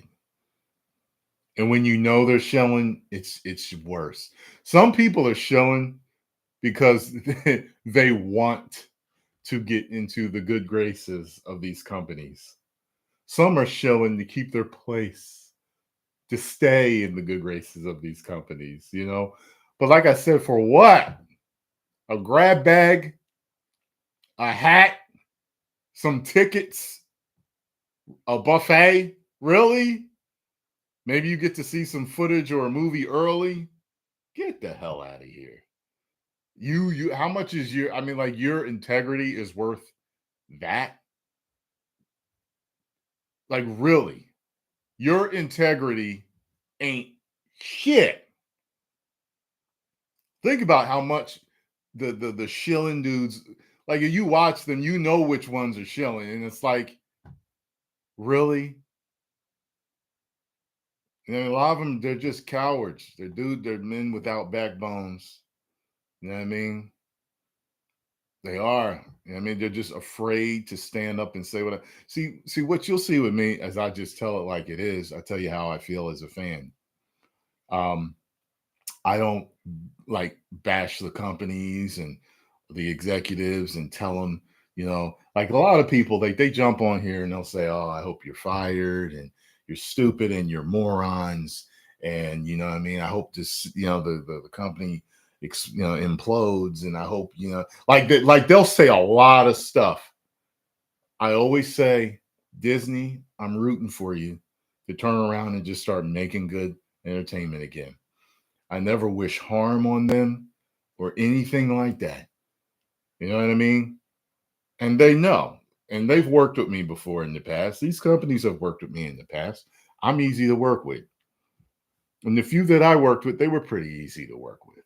And when you know they're shilling, it's worse. Some people are shilling because they want to get into the good graces of these companies. Some are shilling to keep their place, to stay in the good graces of these companies, you know. But like I said, for what? A grab bag, a hat, some tickets, a buffet? Really? Maybe you get to see some footage or a movie early? Get the hell out of here. You how much is your I mean like your integrity is worth that? Like really? Your integrity ain't shit. Think about how much the shilling dudes like if you watch them, you know which ones are shilling, and it's like, really? And a lot of them, they're just cowards. They're men without backbones. You know what I mean? They are. You know what I mean? They're just afraid to stand up and say what I see. What you'll see with me as I just tell it like it is, I tell you how I feel as a fan. Um, I don't like bash the companies and the executives and tell them, you know, like a lot of people, they jump on here and they'll say, "Oh, I hope you're fired and you're stupid and you're morons." And you know what I mean? I hope this, you know, the company implodes, and I hope, you know, like they'll say a lot of stuff. I always say, Disney, I'm rooting for you to turn around and just start making good entertainment again. I never wish harm on them or anything like that. You know what I mean? And they know. And they've worked with me before in the past. These companies have worked with me in the past. I'm easy to work with. And the few that I worked with, they were pretty easy to work with.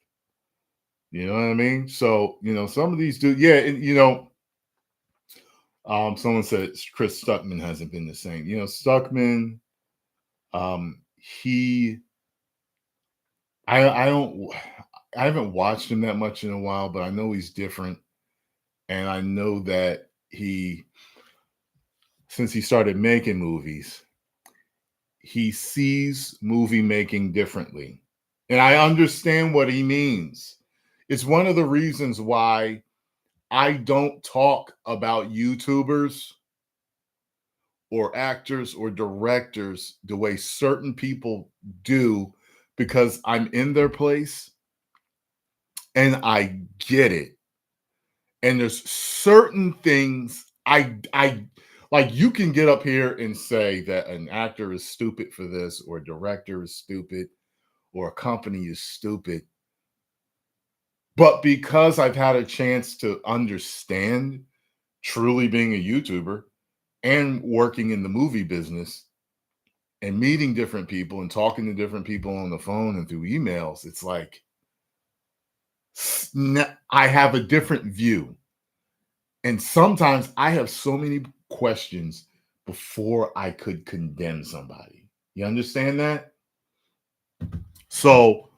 You know what I mean? So, you know, some of these do, yeah, and you know, someone said Chris Stuckman hasn't been the same. You know, Stuckman, he I don't I haven't watched him that much in a while, but I know he's different. And I know that since he started making movies, he sees movie making differently. And I understand what he means. It's one of the reasons why I don't talk about YouTubers or actors or directors the way certain people do because I'm in their place and I get it. And there's certain things I like you can get up here and say that an actor is stupid for this or a director is stupid or a company is stupid. But because I've had a chance to understand truly being a YouTuber and working in the movie business and meeting different people and talking to different people on the phone and through emails, it's like I have a different view. And sometimes I have so many questions before I could condemn somebody. You understand that? So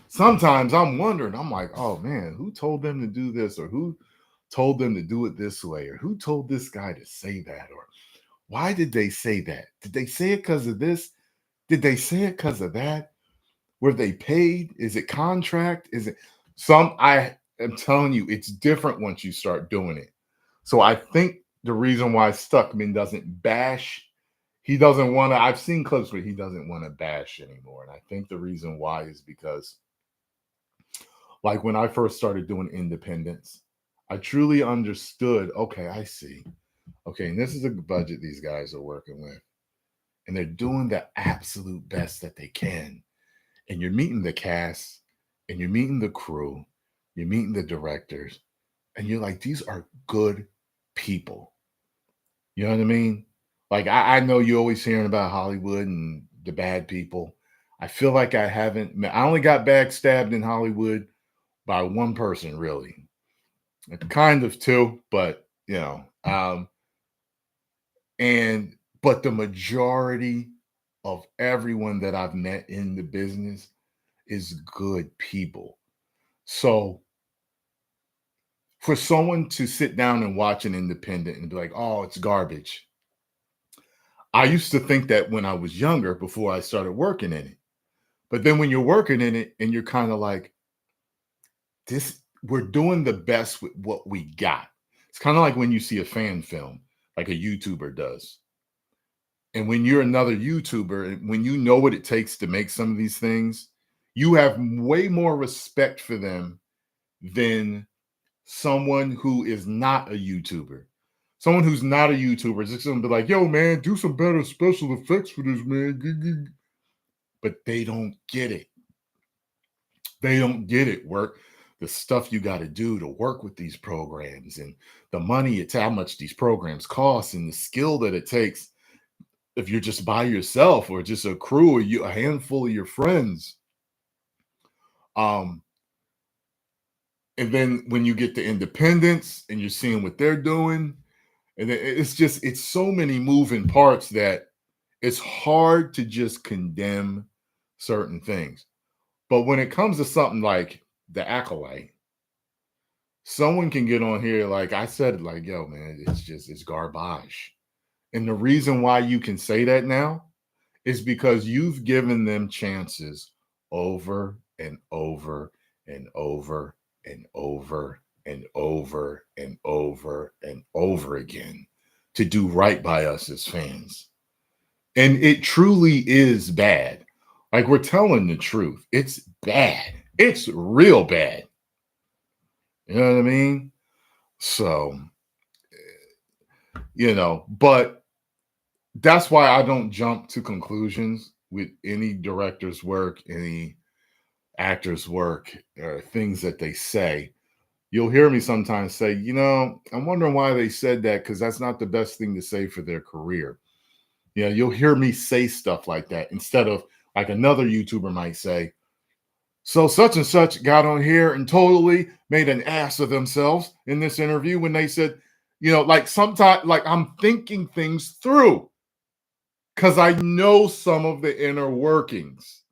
sometimes I'm wondering, I'm like, oh man, who told them to do this? Or who told them to do it this way? Or who told this guy to say that? Or why did they say that? Did they say it because of this? Did they say it because of that? Were they paid? Is it contract? Is it I am telling you, it's different once you start doing it. So I think the reason why Stuckman doesn't bash, he doesn't want to, I've seen clips where he doesn't want to bash anymore. And I think the reason why is because, like when I first started doing independence, I truly understood, okay, I see. Okay, and this is a budget these guys are working with. And they're doing the absolute best that they can. And you're meeting the cast, and you're meeting the crew, you're meeting the directors, and you're like, these are good people. You know what I mean? Like I know you're always hearing about Hollywood and the bad people. I feel like I only got backstabbed in Hollywood by one person, really. Kind of two, but but the majority of everyone that I've met in the business is good people. So for someone to sit down and watch an independent and be like, oh, it's garbage. I used to think that when I was younger before I started working in it. But then when you're working in it and you're kind of like, we're doing the best with what we got. It's kind of like when you see a fan film, like a YouTuber does. And when you're another YouTuber, when you know what it takes to make some of these things, you have way more respect for them than someone who is not a YouTuber. Someone who's not a YouTuber is just going to be like, yo, man, do some better special effects for this, man. But they don't get it. They don't get it. Work the stuff you got to do to work with these programs and the money, it's how much these programs cost and the skill that it takes if you're just by yourself or just a crew or a handful of your friends. And then when you get to independence and you're seeing what they're doing, and it's so many moving parts that it's hard to just condemn certain things. But when it comes to something like The Acolyte, someone can get on here, like I said, like, yo, man, it's garbage. And the reason why you can say that now is because you've given them chances over and over and over and over and over and over and over again to do right by us as fans. And it truly is bad. Like we're telling the truth. It's bad. It's real bad. You know what I mean? So, but that's why I don't jump to conclusions with any director's work, any actor's work, or things that they say. You'll hear me sometimes say, I'm wondering why they said that because that's not the best thing to say for their career. You'll hear me say stuff like that instead of like another YouTuber might say, so such and such got on here and totally made an ass of themselves in this interview when they said, like sometimes like I'm thinking things through because I know some of the inner workings.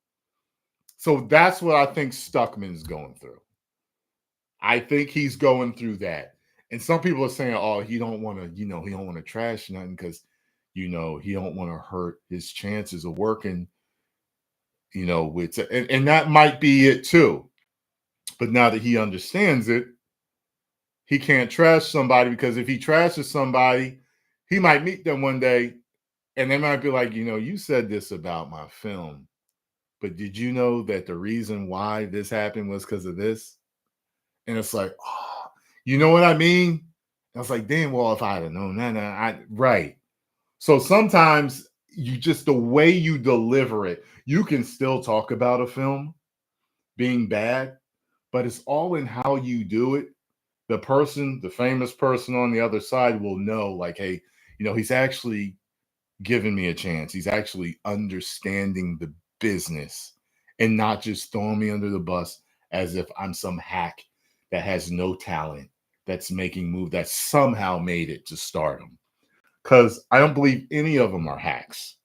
So that's what I think Stuckman's going through. I think he's going through that. And some people are saying, oh, he don't want to, he don't want to trash nothing because, he don't want to hurt his chances of working, with, and that might be it too. But now that he understands it, he can't trash somebody because if he trashes somebody, he might meet them one day And they might be like, you said this about my film, but did you know that the reason why this happened was because of this? And it's like, oh, you know what I mean? I was like, damn, well, if I'd have known that, right. So sometimes you just, the way you deliver it, you can still talk about a film being bad, but it's all in how you do it. The famous person on the other side will know, like, hey, he's actually giving me a chance. He's actually understanding the business and not just throwing me under the bus as if I'm some hack that has no talent, that's making moves, that somehow made it to stardom. Because I don't believe any of them are hacks.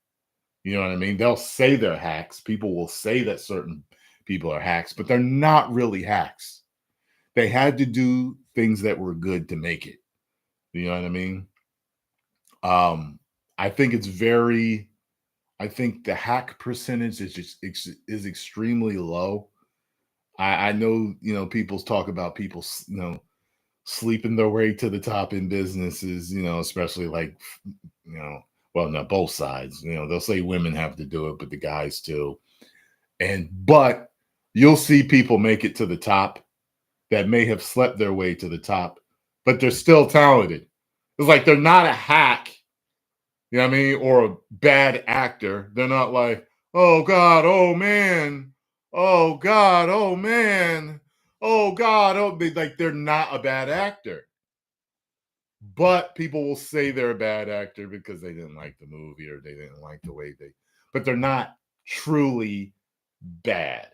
You know what I mean? They'll say they're hacks. People will say that certain people are hacks, but they're not really hacks. They had to do things that were good to make it. You know what I mean? Um, I think it's very I think the hack percentage is extremely low. I know, people talk about people, sleeping their way to the top in businesses, especially like, you know, well, not both sides. They'll say women have to do it, but the guys too. But you'll see people make it to the top that may have slept their way to the top, but they're still talented. It's like they're not a hack, you know what I mean? Or a bad actor. They're not like, oh God, oh man, oh God, oh man, oh God, oh, they're not a bad actor. But people will say they're a bad actor because they didn't like the movie or they didn't like the way but they're not truly bad.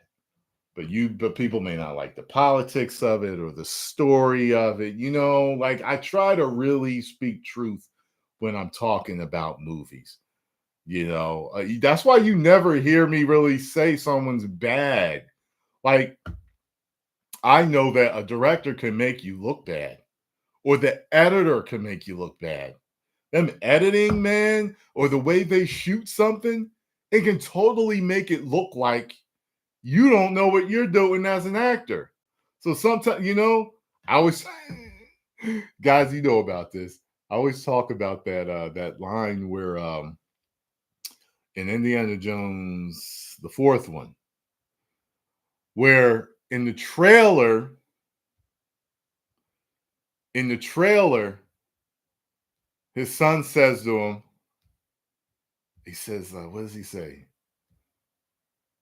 But people may not like the politics of it or the story of it. Like, I try to really speak truth when I'm talking about movies. That's why you never hear me really say someone's bad. Like, I know that a director can make you look bad, or the editor can make you look bad. Them editing, man, or the way they shoot something, it can totally make it look like you don't know what you're doing as an actor. So sometimes, I always, guys, you know about this. I always talk about that line where in Indiana Jones, the fourth one, where in the trailer, his son says to him, he says, what does he say?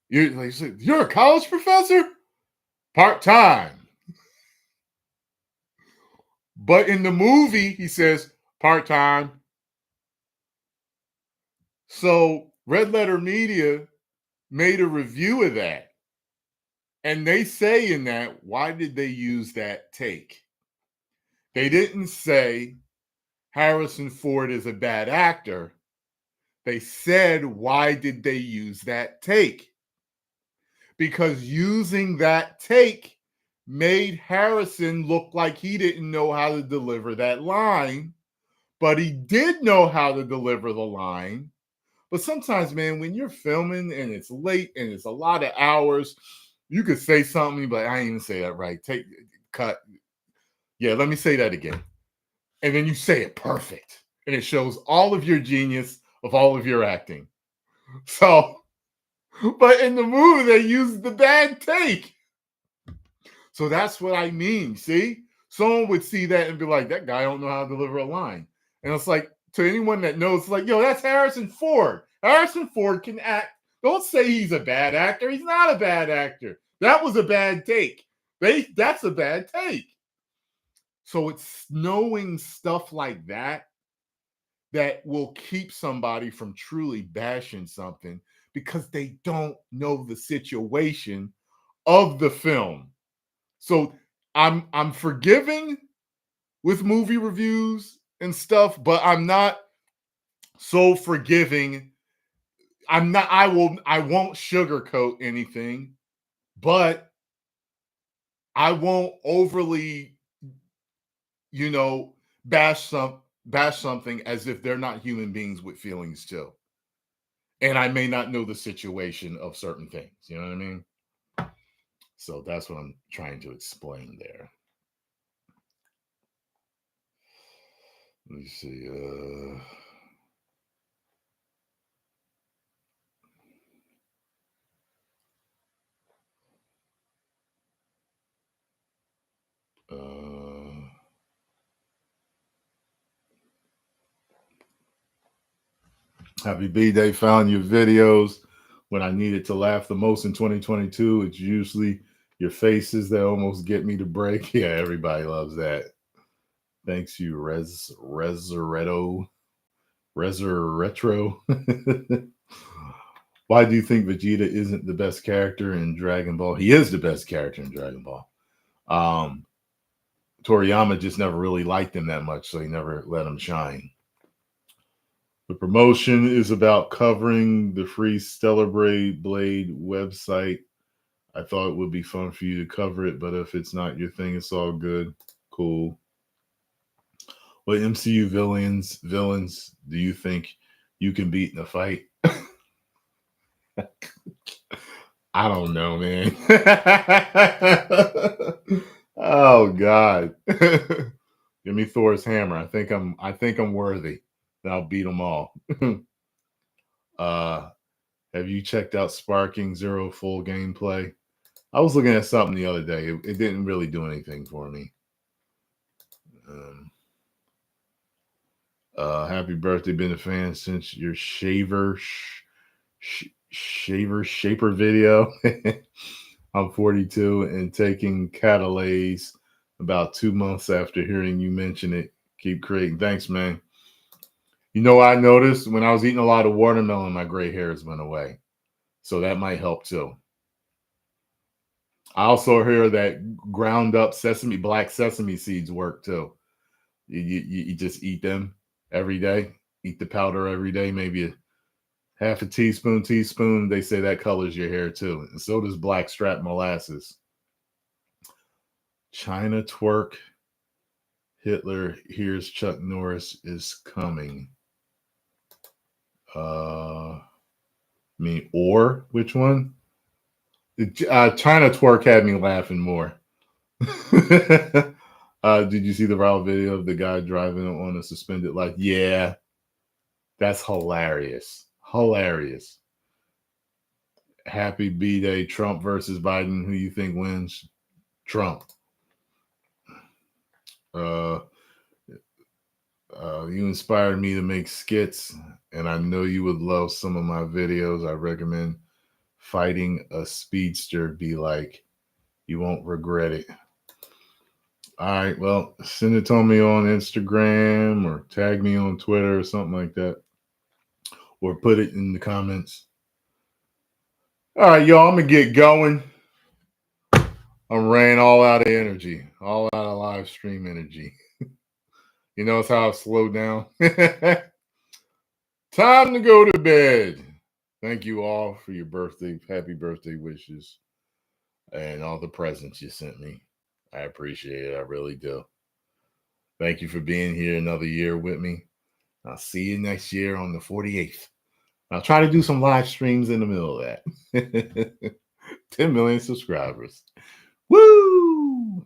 You're a college professor? Part-time. But in the movie, he says, part-time. So Red Letter Media made a review of that. And they say in that, why did they use that take? They didn't say Harrison Ford is a bad actor. They said, why did they use that take? Because using that take made Harrison look like he didn't know how to deliver that line, but he did know how to deliver the line. But sometimes, man, when you're filming and it's late and it's a lot of hours, you could say something, but I didn't even say that right. Cut. Yeah, let me say that again. And then you say it perfect. And it shows all of your genius of all of your acting. So, but in the movie, they used the bad take. So that's what I mean. See, someone would see that and be like, that guy don't know how to deliver a line. And it's like, to anyone that knows, like, yo, that's Harrison Ford. Harrison Ford can act. Don't say he's a bad actor. He's not a bad actor. That was a bad take. That's a bad take. So it's knowing stuff like that that will keep somebody from truly bashing something because they don't know the situation of the film. So I'm forgiving with movie reviews and stuff, but I'm not so forgiving. I won't sugarcoat anything, but I won't overly, you know, bash something as if they're not human beings with feelings too. And I may not know the situation of certain things, you know what I mean? So that's what I'm trying to explain there. Let me see. Happy B-Day. Found your videos when I needed to laugh the most in 2022. It's usually your faces that almost get me to break. Yeah, everybody loves that. Thanks you, Resurretro. Why do you think Vegeta isn't the best character in Dragon Ball? He is the best character in Dragon Ball. Toriyama just never really liked him that much, so he never let him shine. The promotion is about covering the free Stellar Blade website. I thought it would be fun for you to cover it, but if it's not your thing, it's all good. Cool. What MCU villains do you think you can beat in a fight? I don't know, man. Oh God. Give me Thor's hammer. I think I'm worthy. I'll beat them all. Have you checked out Sparking Zero full gameplay? I was looking at something the other day. It didn't really do anything for me. Happy birthday, been a fan since your shaper video. I'm 42 and taking catalase about 2 months after hearing you mention it. Keep creating. Thanks, man. You know, I noticed when I was eating a lot of watermelon, my gray hairs went away. So that might help too. I also hear that ground up black sesame seeds work too. You just eat them every day. Eat the powder every day, maybe a half a teaspoon. They say that colors your hair too. And so does blackstrap molasses. China twerk. Hitler hears Chuck Norris is coming. Or which one? China twerk had me laughing more. Did you see the viral video of the guy driving on a suspended light? Yeah, that's hilarious. Hilarious. Happy B-Day. Trump versus Biden. Who you think wins? Trump. You inspired me to make skits, and I know you would love some of my videos. I recommend fighting a speedster. Be like, you won't regret it. All right, well, send it to me on Instagram or tag me on Twitter or something like that, or put it in the comments. All right, y'all, I'm gonna get going. I'm ran all out of energy, all out of live stream energy. You notice how I've slowed down? Time to go to bed. Thank you all for your happy birthday wishes, and all the presents you sent me. I appreciate it. I really do. Thank you for being here another year with me. I'll see you next year on the 48th. I'll try to do some live streams in the middle of that. 10 million subscribers. Woo!